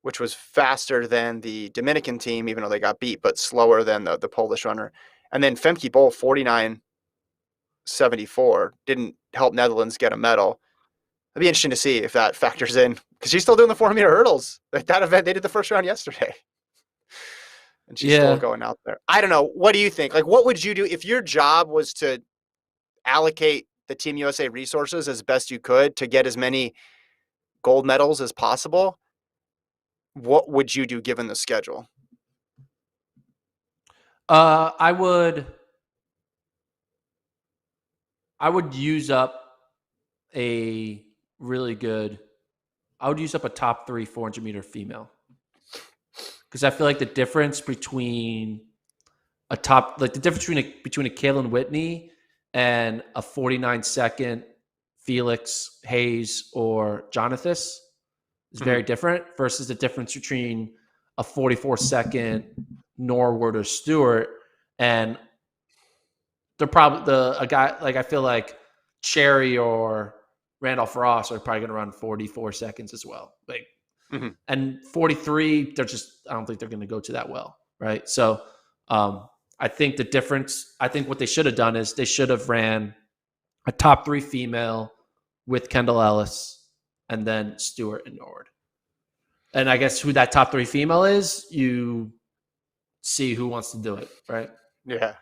which was faster than the Dominican team, even though they got beat, but slower than the Polish runner. And then Femke Bol, 49.74, didn't help Netherlands get a medal. It'd be interesting to see if that factors in, because she's still doing the 400-meter hurdles. That event, they did the first round yesterday. And she's still going out there. I don't know. What do you think? Like, what would you do if your job was to allocate the Team USA resources as best you could to get as many gold medals as possible? What would you do given the schedule? I would use up a top 3 400-meter female, because I feel like the difference between a Kaylin Whitney and a 49-second Felix Hayes or Jonathas is very different versus the difference between a 44-second Norwood or Stewart, and they're probably a guy like, I feel like Cherry or Randolph Ross are probably going to run 44 seconds as well. Like, and 43, I don't think they're going to go to that well, right? So I think what they should have done is they should have ran a top 3 female with Kendall Ellis and then Stewart and Norwood. And I guess who that top 3 female is, you see who wants to do it, right? Yeah.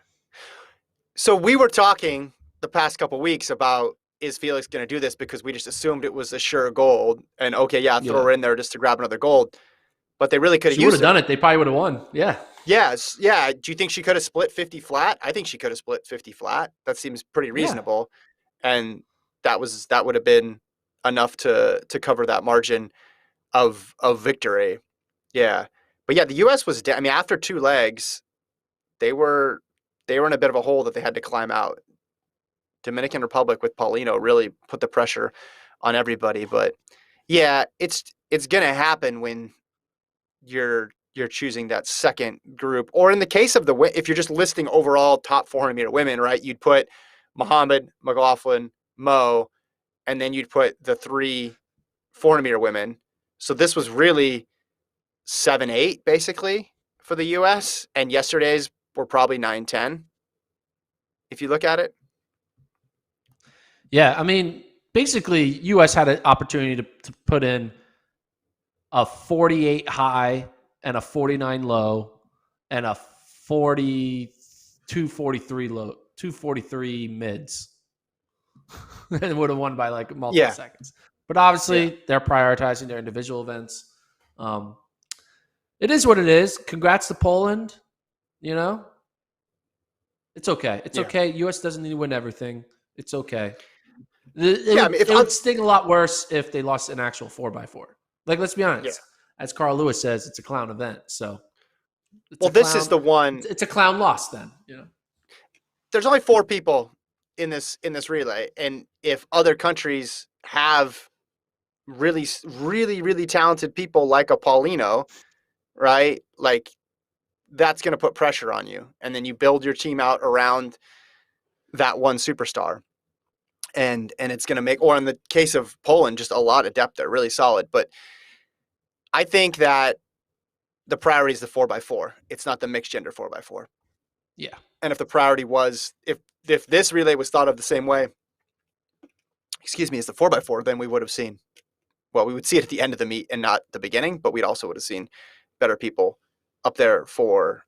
So we were talking the past couple of weeks about, is Felix going to do this, because we just assumed it was a sure gold, and throw her in there just to grab another gold. But they really could have used it. She would have done it. They probably would have won. Yeah. Yes. Yeah. Do you think she could have split 50 flat? I think she could have split 50 flat. That seems pretty reasonable. Yeah. And that would have been enough to cover that margin of victory. Yeah. But yeah, the U.S. was down. I mean, after 2 legs, they were in a bit of a hole that they had to climb out. Dominican Republic with Paulino really put the pressure on everybody. But yeah, it's going to happen when you're choosing that second group. Or in the case of if you're just listing overall top 400-meter women, right, you'd put Muhammad, McLaughlin, Mo, and then you'd put the 3 400-meter women. So this was really 7-8 basically for the U.S. And yesterday's were probably 9-10 if you look at it. Yeah, I mean, basically, U.S. had an opportunity to put in a 48 high and a 49 low and a 243 low, 243 mids, and would have won by like multiple seconds. But obviously, they're prioritizing their individual events. It is what it is. Congrats to Poland. It's okay. It's okay. U.S. doesn't need to win everything. It's okay. It would sting a lot worse if they lost an actual 4x4. Like, let's be honest. As Carl Lewis says, it's a clown event. So, this is the one. It's a clown loss then. There's only 4 people in this relay, and if other countries have really, really, really talented people like a Paulino, right? Like, that's going to put pressure on you, and then you build your team out around that one superstar. and it's going to make, or in the case of Poland, just a lot of depth there, really solid. But I think that the priority is the 4x4. It's not the mixed gender 4x4. Yeah. And if the priority was, if this relay was thought of the same way, as the 4x4, then we would have seen, well, we would see it at the end of the meet and not the beginning, but we'd also would have seen better people up there for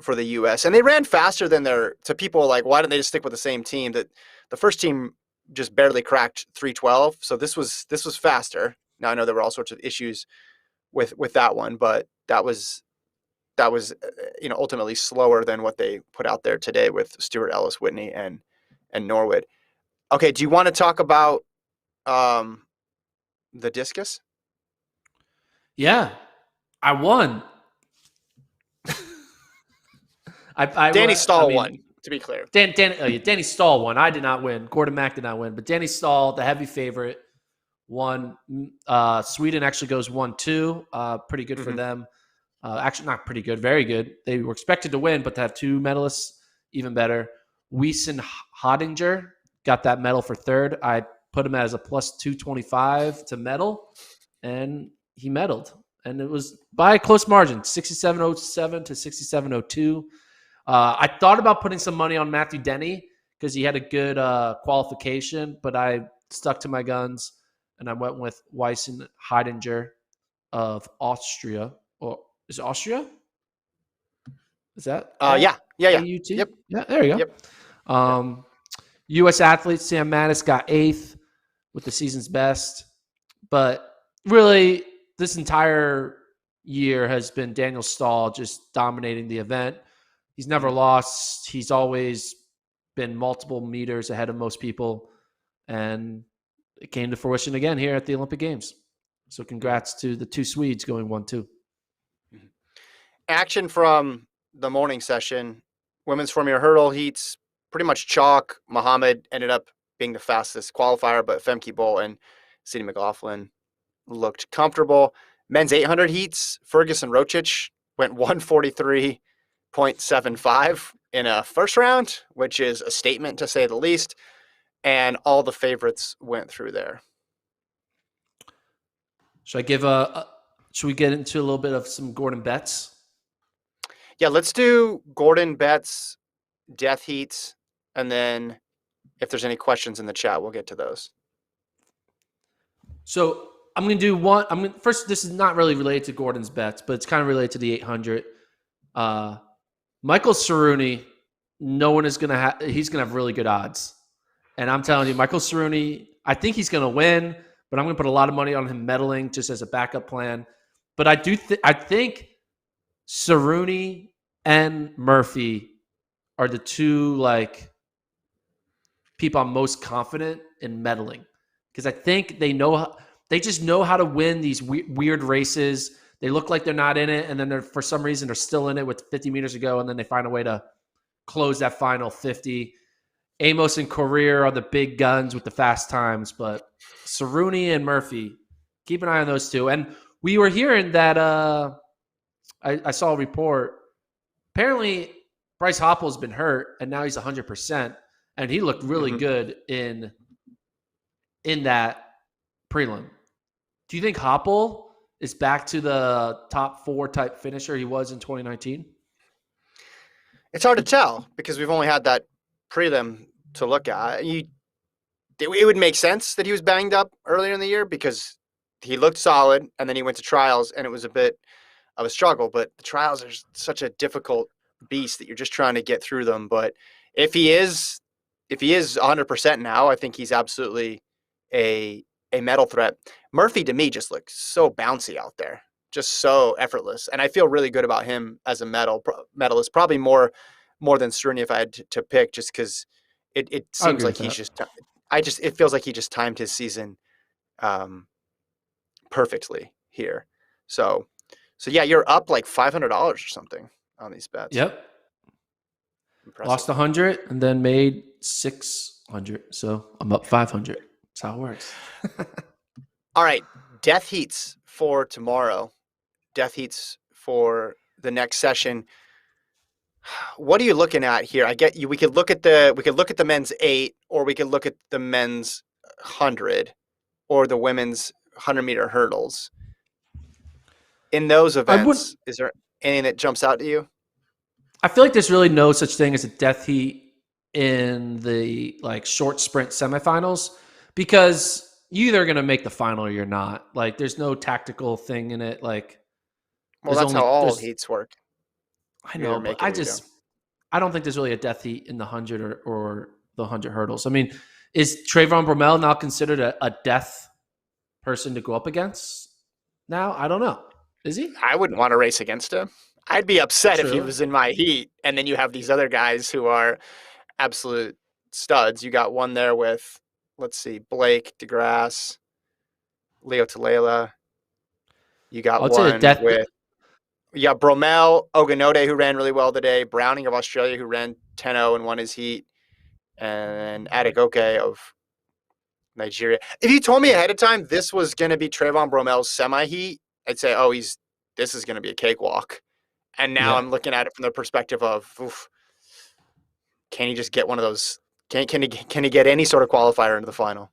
the U.S. And they ran faster than to people like, why didn't they just stick with the same team? That the first team just barely cracked 3:12. So this was faster. Now I know there were all sorts of issues with that one, but that was ultimately slower than what they put out there today with Stewart, Ellis, Whitney, and Norwood. Okay, do you want to talk about the discus? Yeah, I won. Danny Stahl won, to be clear. Danny Stahl won. I did not win. Gordon Mack did not win, but Danny Stahl, the heavy favorite, won. Sweden actually goes 1-2. Pretty good for them. Actually, not pretty good, very good. They were expected to win, but to have two medalists, even better. Wiesen Hodinger got that medal for third. I put him as a plus 225 to medal, and he medaled. And it was by a close margin, 67.07 to 67.02. I thought about putting some money on Matthew Denny because he had a good qualification, but I stuck to my guns, and I went with Wiesen Hodinger of Austria. Or is it Austria? Is that? Yeah. AUT? Yep. Yeah, there you go. Yep. U.S. athlete Sam Mattis got 8th with the season's best. But really, this entire year has been Daniel Stahl just dominating the event. He's never lost. He's always been multiple meters ahead of most people. And it came to fruition again here at the Olympic Games. So congrats to the two Swedes going 1-2. Action from the morning session. Women's 4-meter hurdle heats, pretty much chalk. Muhammad ended up being the fastest qualifier, but Femke Bol and Sadie McLaughlin looked comfortable. Men's 800 heats, Ferguson Rocic went 143.75 in a first round, which is a statement to say the least. And all the favorites went through there. Should we get into a little bit of some Gordon bets? Yeah, let's do Gordon bets, death heats, and then if there's any questions in the chat, we'll get to those. So I'm going to do one. First, this is not really related to Gordon's bets, but it's kind of related to the 800. Michael Cerrone, no one is going to have. He's going to have really good odds, and I'm telling you, Michael Cerrone, I think he's going to win, but I'm going to put a lot of money on him medaling just as a backup plan. But I think Cerrone and Murphy are the two people I'm most confident in medaling, because I think they just know how to win these weird races. They look like they're not in it, and then for some reason they're still in it with 50 meters to go, and then they find a way to close that final 50. Amos and Corrier are the big guns with the fast times, but Cerrone and Murphy, keep an eye on those two. And we were hearing that I saw a report. Apparently, Bryce Hoppel's been hurt, and now he's 100%, and he looked really good in that prelim. Do you think Hoppel is back to the top 4 type finisher he was in 2019? It's hard to tell because we've only had that prelim to look at. It would make sense that he was banged up earlier in the year because he looked solid, and then he went to trials, and it was a bit of a struggle. But the trials are such a difficult beast that you're just trying to get through them. But if he is 100% now, I think he's absolutely a medal threat. Murphy, to me, just looks so bouncy out there, just so effortless. And I feel really good about him as a medalist, probably more than Cerrone if I had to pick, just because it seems like he's it feels like he just timed his season perfectly here. So yeah, you're up like $500 or something on these bets. Yep. Impressive. Lost 100 and then made 600. So I'm up 500. That's how it works. All right. Death heats for tomorrow. Death heats for the next session. What are you looking at here? I get you. We could look at the men's 8, or we could look at the men's 100, or the women's 100-meter hurdles. In those I would. events, is there anything that jumps out to you? I feel like there's really no such thing as a death heat in the like short sprint semifinals because you either going to make the final or you're not. Like, there's no tactical thing in it. Like, Well, that's how all there's. heats work. I You either know, but make it or you don't. I don't think there's really a death heat in the 100 or the 100 hurdles. I mean, is Trayvon Bromell now considered a death person to go up against now? I don't know. Is he? I wouldn't want to race against him. I'd be upset if he True. was in my heat, and then you have these other guys who are absolute studs. You got one there with, let's see, Blake DeGrasse, Leo Talela. You I got would say a one death. with, you got Bromell, Ogunode, who ran really well today, Browning of Australia, who ran 10-0 and won his heat, and Adegoke of Nigeria. If you told me ahead of time this was going to be Trayvon Bromell's semi heat, I'd say, oh, this is going to be a cakewalk. And now Yeah. I'm looking at it from the perspective of, oof, can he just get one of those? Can he get any sort of qualifier into the final?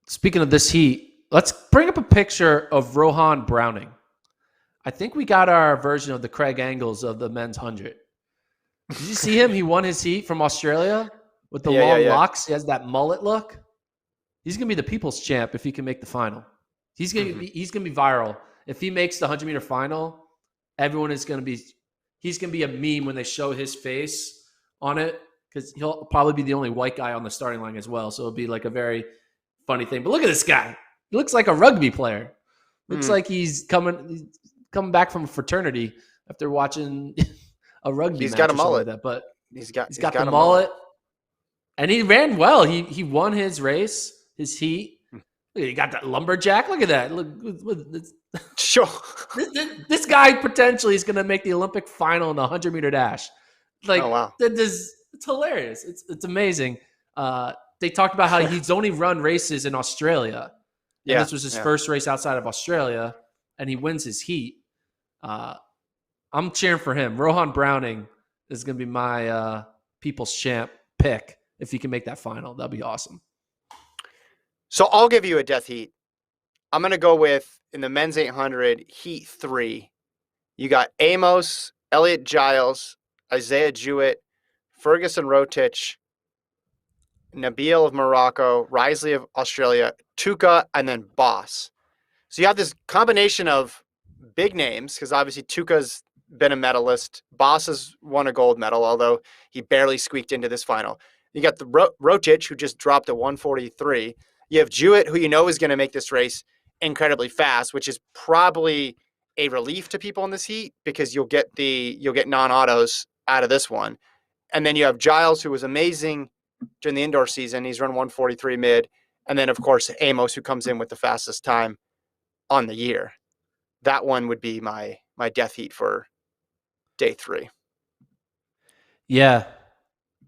Speaking of this heat, let's bring up a picture of Rohan Browning. I think we got our version of the Craig Angles of the men's 100. Did you see him? He won his heat from Australia with the long Yeah. locks. He has that mullet look. He's gonna be the people's champ if he can make the final. He's gonna be viral if he makes the 100-meter final. Everyone is gonna be. He's gonna be a meme when they show his face on it because he'll probably be the only white guy on the starting line as well. So it'll be like a very funny thing. But look at this guy. He looks like a rugby player. Looks like he's coming back from a fraternity after watching a rugby He's match got a or something like mullet. that. But He's got the a mullet, and he ran well. He won his race, his heat. Look, he got that lumberjack. Look at that. Look, Sure. this guy potentially is going to make the Olympic final in the 100-meter dash. Like, Oh wow. it's hilarious. It's amazing. They talked about how he's only run races in Australia, and this was his first race outside of Australia, and he wins his heat. I'm cheering for him. Rohan Browning is going to be my people's champ pick if he can make that final. That'd be awesome. So I'll give you a death heat. I'm going to go with, in the men's 800, heat 3. You got Amos, Elliot Giles, Isaiah Jewett, Ferguson Rotich, Nabil of Morocco, Risley of Australia, Tuka, and then Boss. So you have this combination of big names, because obviously Tuka's been a medalist. Boss has won a gold medal, although he barely squeaked into this final. You got the Rotich, who just dropped a 143. You have Jewett, who you know is going to make this race incredibly fast, which is probably a relief to people in this heat because you'll get non-autos out of this one. And then you have Giles, who was amazing during the indoor season. He's run 143 mid. And then, of course, Amos, who comes in with the fastest time on the year. That one would be my death heat for day 3. Yeah.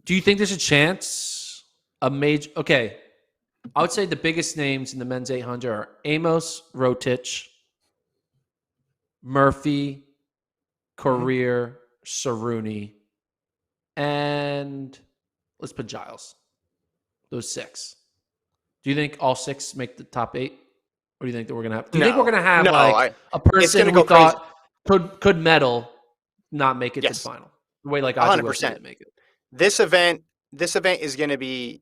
Do you think there's a chance a major? Okay. I would say the biggest names in the men's 800 are Amos, Rotich, Murphy, Career, Saruni, and let's put Giles. Those 6. Do you think all 6 make the top 8? Or do you think that we're gonna have? Do you think we're gonna have a person we thought could medal not make it to the final? The way like 100% didn't make it. This event is going to be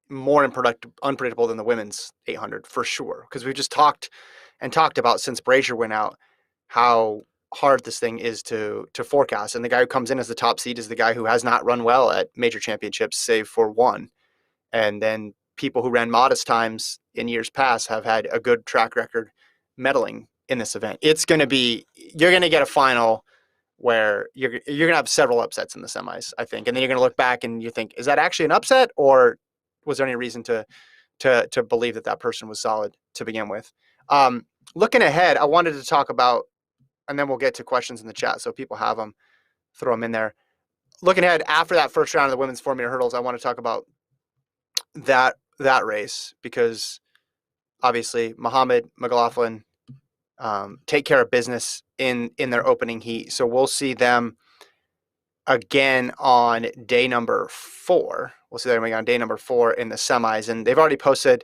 more unpredictable than the women's 800 for sure, because we've just talked about since Brazier went out how hard this thing is to forecast. And the guy who comes in as the top seed is the guy who has not run well at major championships, save for one. And then people who ran modest times in years past have had a good track record medaling in this event. It's going to be, you're going to get a final where you're going to have several upsets in the semis, I think. And then you're going to look back and you think, is that actually an upset, or was there any reason to believe that person was solid to begin with? Looking ahead, I wanted to talk about, and then we'll get to questions in the chat. So people have them, throw them in there. Looking ahead, after that first round of the women's 4-meter hurdles, I want to talk about that race, because obviously Muhammad, McLaughlin take care of business in their opening heat. So we'll see them again on day number 4. We'll see them on day number 4 in the semis, and they've already posted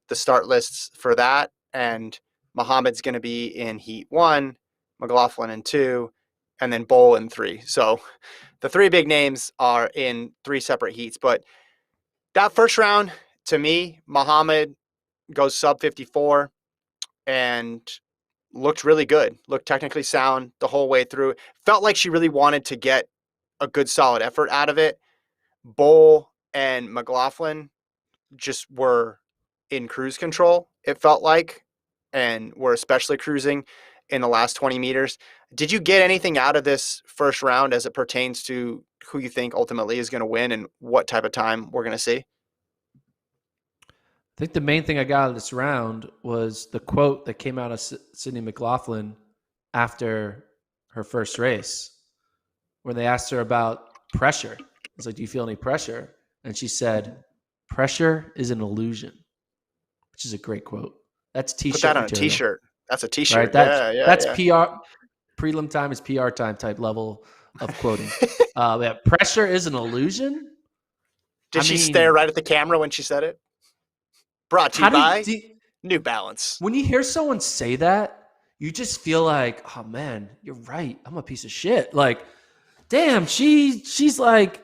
the start lists for that. And Muhammad's going to be in heat 1, McLaughlin in 2, and then Bowl in 3. So the 3 big names are in 3 separate heats. But that first round, to me, Muhammad goes sub 54 and looked really good, looked technically sound the whole way through. Felt like she really wanted to get a good solid effort out of it. Bowl and McLaughlin just were in cruise control, it felt like, and were especially cruising in the last 20 meters. Did you get anything out of this first round as it pertains to who you think ultimately is going to win and what type of time we're going to see? I think the main thing I got out of this round was the quote that came out of Sydney McLaughlin after her first race, when they asked her about pressure. It's like, do you feel any pressure? And she said, pressure is an illusion, which is a great quote. That's t-shirt Put that on material. A t-shirt. That's a t-shirt. Right? That's yeah. PR. Prelim time is PR time type level of quoting. Pressure is an illusion. Did she stare right at the camera when she said it? Brought to you by New Balance. When you hear someone say that, you just feel like, oh man, you're right. I'm a piece of shit. Like, damn, she's like,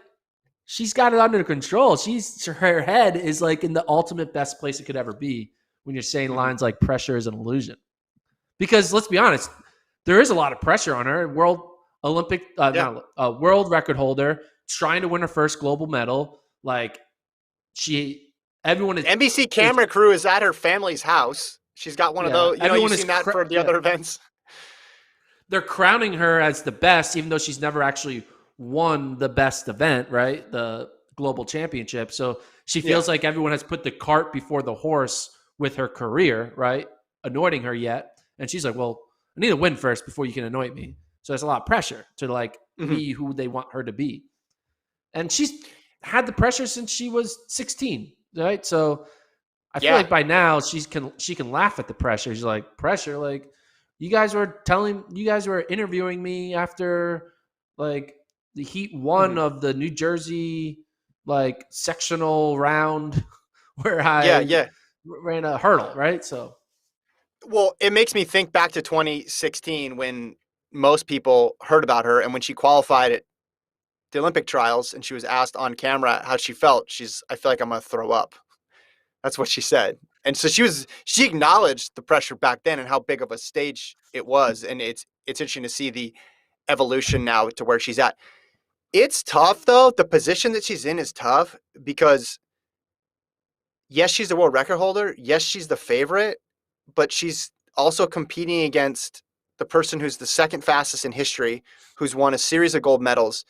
she's got it under control. Her head is like in the ultimate best place it could ever be when you're saying lines like pressure is an illusion. Because let's be honest, there is a lot of pressure on her. World record holder, trying to win her first global medal. Like, everyone is. NBC camera crew is at her family's house. She's got one of those. You've seen that for the other events. They're crowning her as the best, even though she's never actually won the best event, right? The global championship. So she feels like everyone has put the cart before the horse with her career, right? Anointing her yet. And she's like, well, I need to win first before you can anoint me. So there's a lot of pressure to be who they want her to be. And she's had the pressure since she was 16, right? So I feel like by now she can laugh at the pressure. She's like, pressure, like you guys were interviewing me after like the heat 1 of the New Jersey like sectional round where I ran a hurdle, right? So, well, it makes me think back to 2016 when most people heard about her, and when she qualified at the Olympic trials and she was asked on camera how she felt. I feel like I'm going to throw up. That's what she said. And so she acknowledged the pressure back then and how big of a stage it was. And it's interesting to see the evolution now to where she's at. It's tough though. The position that she's in is tough because yes, she's the world record holder. Yes, she's the favorite, but she's also competing against the person who's the second fastest in history, who's won a series of gold medals,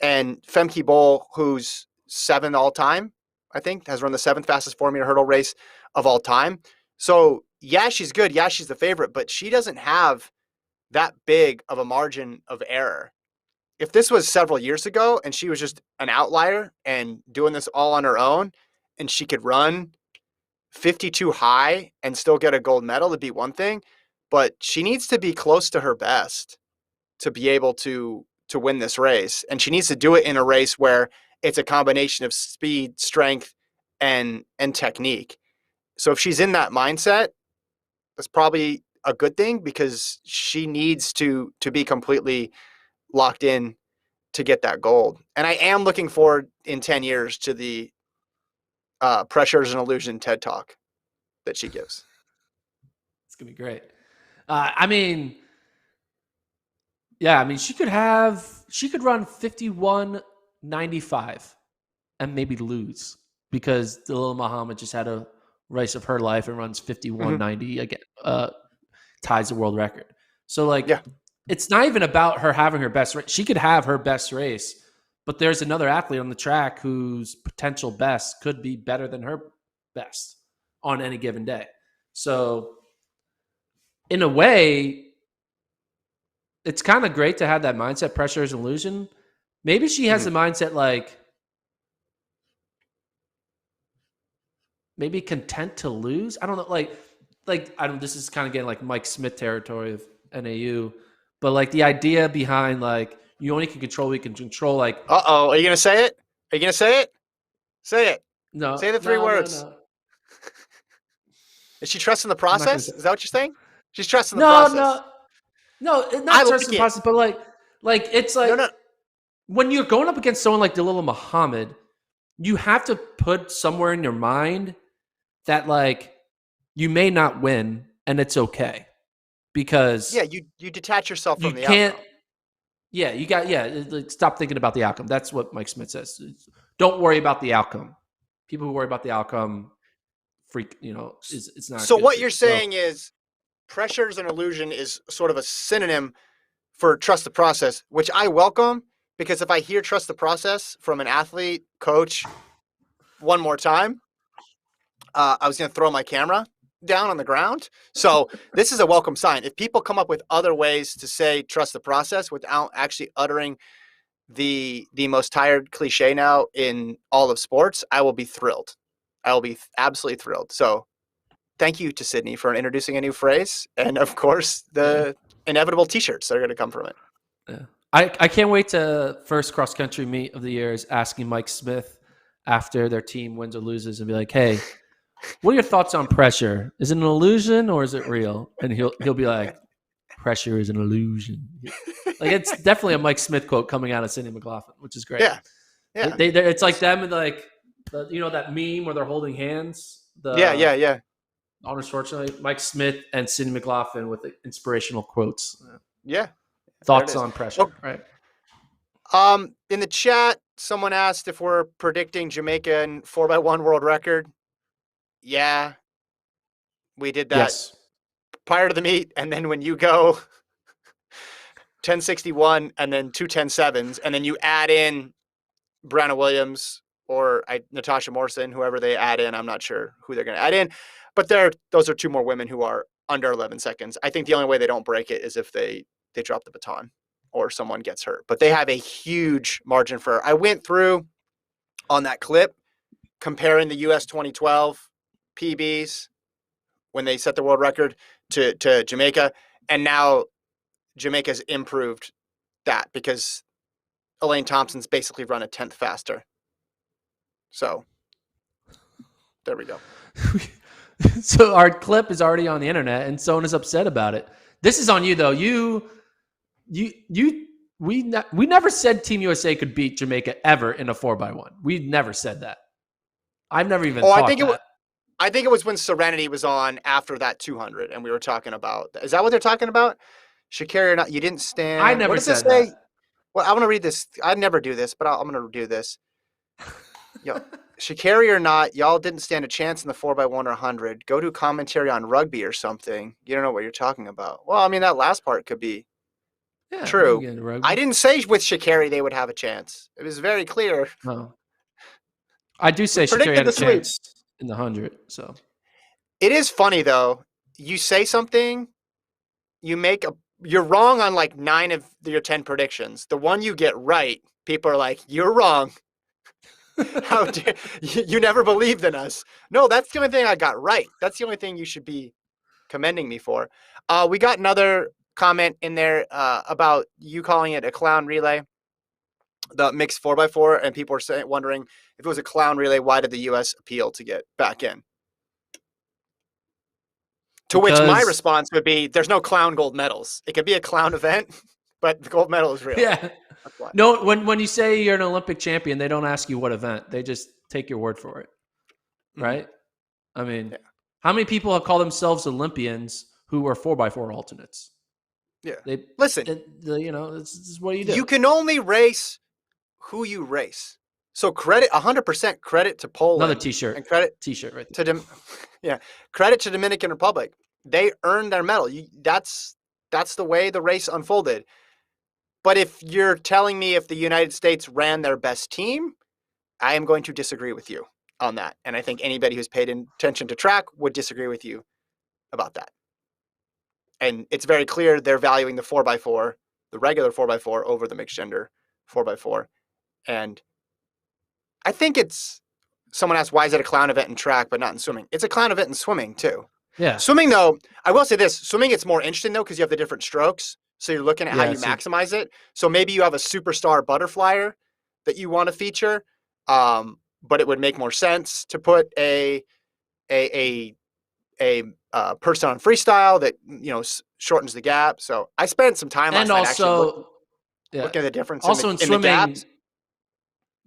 and Femke Bol, who's 7th all time, I think, has run the 7th fastest 4-meter hurdle race of all time. So yeah, she's good. Yeah, she's the favorite, but she doesn't have that big of a margin of error. If this was several years ago and she was just an outlier and doing this all on her own, and she could run 52 high and still get a gold medal, it'd be one thing. But she needs to be close to her best to be able to win this race. And she needs to do it in a race where it's a combination of speed, strength, and technique. So if she's in that mindset, that's probably a good thing because she needs to be completely locked in to get that gold. And I am looking forward in 10 years to the Pressure is an Illusion TED Talk that she gives. It's going to be great. She could run 51.95 and maybe lose because Dalilah Muhammad just had a race of her life and runs 51.90 again, ties the world record. So it's not even about her having her best race. She could have her best race, but there's another athlete on the track whose potential best could be better than her best on any given day. So in a way, it's kind of great to have that mindset. Pressure is an illusion. Maybe she has the mindset like maybe content to lose. I don't know. This is kind of getting like Mike Smith territory of NAU, but like the idea behind like You only can control what you can control. Like, Uh-oh. Are you going to say it? Are you going to say it? Say it. no, Say the three words. No. Is she trusting the I'm not gonna process? say. Is that what you're saying? She's trusting the No, process. not I like trusting the it. process, but like it's like No. when you're going up against someone like Dalilah Muhammad, you have to put somewhere in your mind that like you may not win and it's okay because Yeah, you detach yourself you from the can't. outcome. Yeah, you got. Yeah, like, stop thinking about the outcome. That's what Mike Smith says. Don't worry about the outcome. People who worry about the outcome, freak. It's not So good what for you. you're saying is pressure is an illusion is sort of a synonym for trust the process, which I welcome because if I hear trust the process from an athlete, coach, one more time, I was going to throw my camera down on the ground. So this is a welcome sign. If people come up with other ways to say trust the process without actually uttering the most tired cliche now in all of sports, I will be thrilled. I will be absolutely thrilled. So thank you to Sydney for introducing a new phrase. And of course, the inevitable t-shirts that are going to come from it. Yeah. I can't wait to first cross country meet of the year is asking Mike Smith after their team wins or loses and be like, hey, what are your thoughts on pressure? Is it an illusion or is it real? And he'll be like, pressure is an illusion. Like it's definitely a Mike Smith quote coming out of Sidney McLaughlin, which is great. Yeah. Yeah. It's like them and like that meme where they're holding hands. Yeah. Arnold Schwarzenegger, Mike Smith, and Sidney McLaughlin with inspirational quotes. Yeah. Thoughts on pressure, right? In the chat, someone asked if we're predicting Jamaican 4x1 world record. Yeah, we did that prior to the meet, and then when you go 1061 and then 2:10.7s, and then you add in Brianna Williams or Natasha Morrison, whoever they add in, I'm not sure who they're going to add in, but those are two more women who are under 11 seconds. I think the only way they don't break it is if they drop the baton or someone gets hurt, but they have a huge margin for error. I went through on that clip comparing the US 2012 PBs when they set the world record to Jamaica, and now Jamaica's improved that because Elaine Thompson's basically run a 10th faster. So there we go. So our clip is already on the internet and someone is upset about it. This is on you though. We never said Team USA could beat Jamaica ever in a 4x1. We never said that. I've never even thought that. I think it was when Serenity was on after that 200 and we were talking about, is that what they're talking about? Sha'Carri or not, you didn't stand. I never said that. Well, I want to read this. I never do this, but I'm going to do this. Yo, Sha'Carri or not, y'all didn't stand a chance in the 4x1 or 100. Go do commentary on rugby or something. You don't know what you're talking about. Well, I mean, that last part could be true. I didn't say with Sha'Carri they would have a chance. It was very clear. No. I do say Sha'Carri had a chance in the 100. So it is funny though. You say something, you're wrong on like 9 of your 10 predictions. The one you get right, people are like, "You're wrong. How dare you never believed in us?" No, that's the only thing I got right. That's the only thing you should be commending me for. We got another comment in there about you calling it a clown relay, the mixed 4x4, and people are wondering if it was a clown relay, why did the U.S. appeal to get back in? To which my response would be, there's no clown gold medals. It could be a clown event, but the gold medal is real. Yeah. No, when you say you're an Olympic champion, they don't ask you what event. They just take your word for it. Right? Mm-hmm. I mean, how many people have called themselves Olympians who are 4x4 alternates? Yeah. Listen, this is what you do. You can only race who you race. So 100% credit to Poland. Another t-shirt. And credit t-shirt right there. Credit to Dominican Republic. They earned their medal. That's the way the race unfolded. But if you're telling me if the United States ran their best team, I am going to disagree with you on that. And I think anybody who's paid attention to track would disagree with you about that. And it's very clear they're valuing the 4x4, the regular 4x4 over the mixed gender 4x4. And I think someone asked, why is it a clown event in track, but not in swimming? It's a clown event in swimming too. Yeah. Swimming though, I will say this, swimming, it's more interesting though, because you have the different strokes. So you're looking at how you maximize it. So maybe you have a superstar butterflyer that you want to feature, but it would make more sense to put a person on freestyle that shortens the gap. So I spent some time last night actually looking at the difference. Also in swimming, the gaps.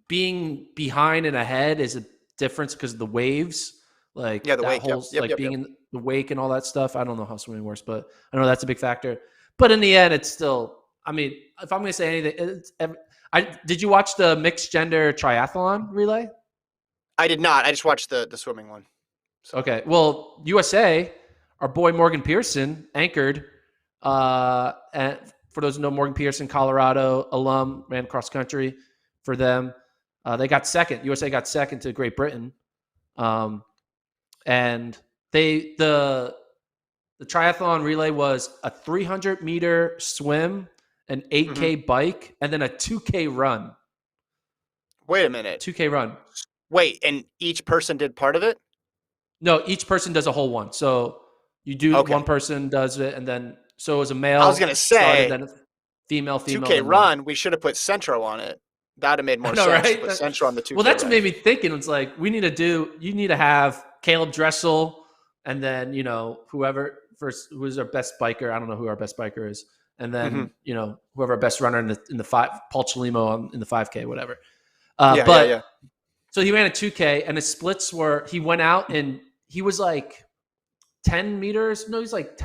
Being behind and ahead is a difference because of the waves. Like the that wake, whole being in the wake and all that stuff. I don't know how swimming works, but I know that's a big factor. But in the end, it's still. I mean, if I'm going to say anything, did you watch the mixed gender triathlon relay? I did not. I just watched the swimming one. So. Okay. Well, USA, our boy Morgan Pearson anchored. And for those who know, Morgan Pearson, Colorado alum, ran cross country for them. They got second. USA got second to Great Britain. And the triathlon relay was a 300-meter swim, an 8K bike, and then a 2K run. Wait a minute. 2K run. Wait, and each person did part of it? No, each person does a whole one. So you do one person does it, and then so it was a male. I was gonna say then a female. 2K run. We should have put Centro on it. That would have made more sense. Right? To put Centro on the 2K. Well, that's run. what made me thinking. It's like you need to have Caleb Dressel, and then who's our best biker. I don't know who our best biker is, and then whoever our best runner in the 5, Paul Chalimo in the 5K, whatever. So he ran a 2K, and his splits were he went out and he was like 10 meters. No, he's like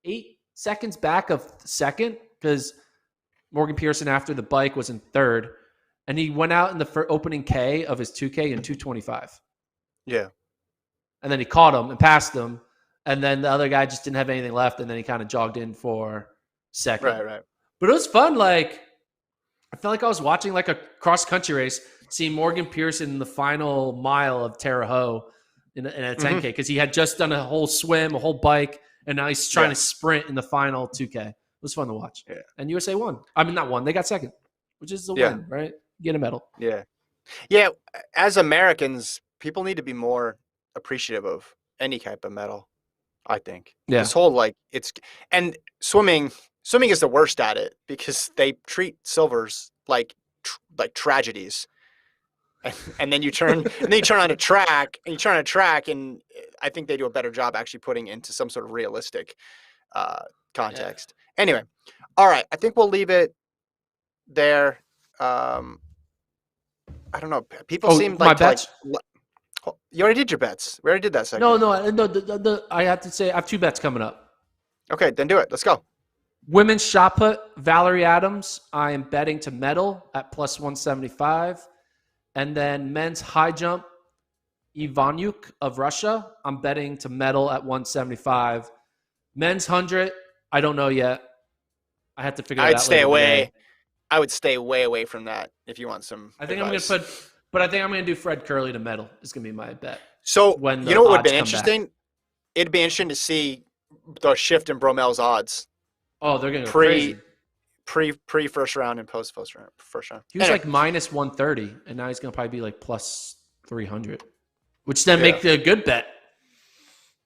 8 seconds back of second because Morgan Pearson after the bike was in third, and he went out in the opening K of his 2K in 2:25. Yeah. And then he caught him and passed him, and then the other guy just didn't have anything left, and then he kind of jogged in for second. Right. But it was fun. Like I felt like I was watching like a cross country race, seeing Morgan Pearson in the final mile of Terre Haute in a 10K because he had just done a whole swim, a whole bike, and now he's trying to sprint in the final 2K. It was fun to watch. Yeah. And USA won. I mean, not won. They got second, which is the win, right? Get a medal. Yeah. Yeah. As Americans, people need to be more appreciative of any type of medal, I think. Yeah. This whole and swimming is the worst at it because they treat silvers like tragedies. And then you turn on a track and I think they do a better job actually putting into some sort of realistic context. Yeah. Anyway, all right. I think we'll leave it there. I don't know. People seem like my bets. You already did your bets. We already did that segment. No. I have to say I have 2 bets coming up. Okay, then do it. Let's go. Women's shot put, Valerie Adams. I am betting to medal at plus 175. And then men's high jump, Ivanyuk of Russia. I'm betting to medal at 175. Men's 100, I don't know yet. I have to figure it out. I would stay way away from that if you want some. I think advice. I think I'm going to do Fred Curley to medal. Is going to be my bet. So what would be interesting? Back. It'd be interesting to see the shift in Bromell's odds. Oh, they're going to go crazy. Pre first round and post first round. He was like minus 130, and now he's going to probably be like plus 300, which then make a good bet.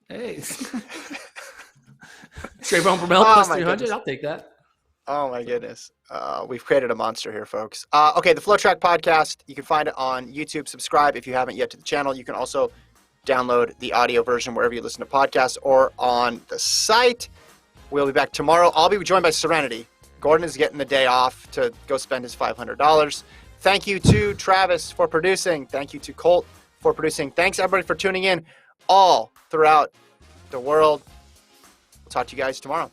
Hey, Trayvon Bromell plus 300. I'll take that. Oh my goodness. We've created a monster here, folks. Okay, the FloTrack podcast. You can find it on YouTube. Subscribe if you haven't yet to the channel. You can also download the audio version wherever you listen to podcasts or on the site. We'll be back tomorrow. I'll be joined by Serenity. Gordon is getting the day off to go spend his $500. Thank you to Travis for producing. Thank you to Colt for producing. Thanks, everybody, for tuning in all throughout the world. We'll talk to you guys tomorrow.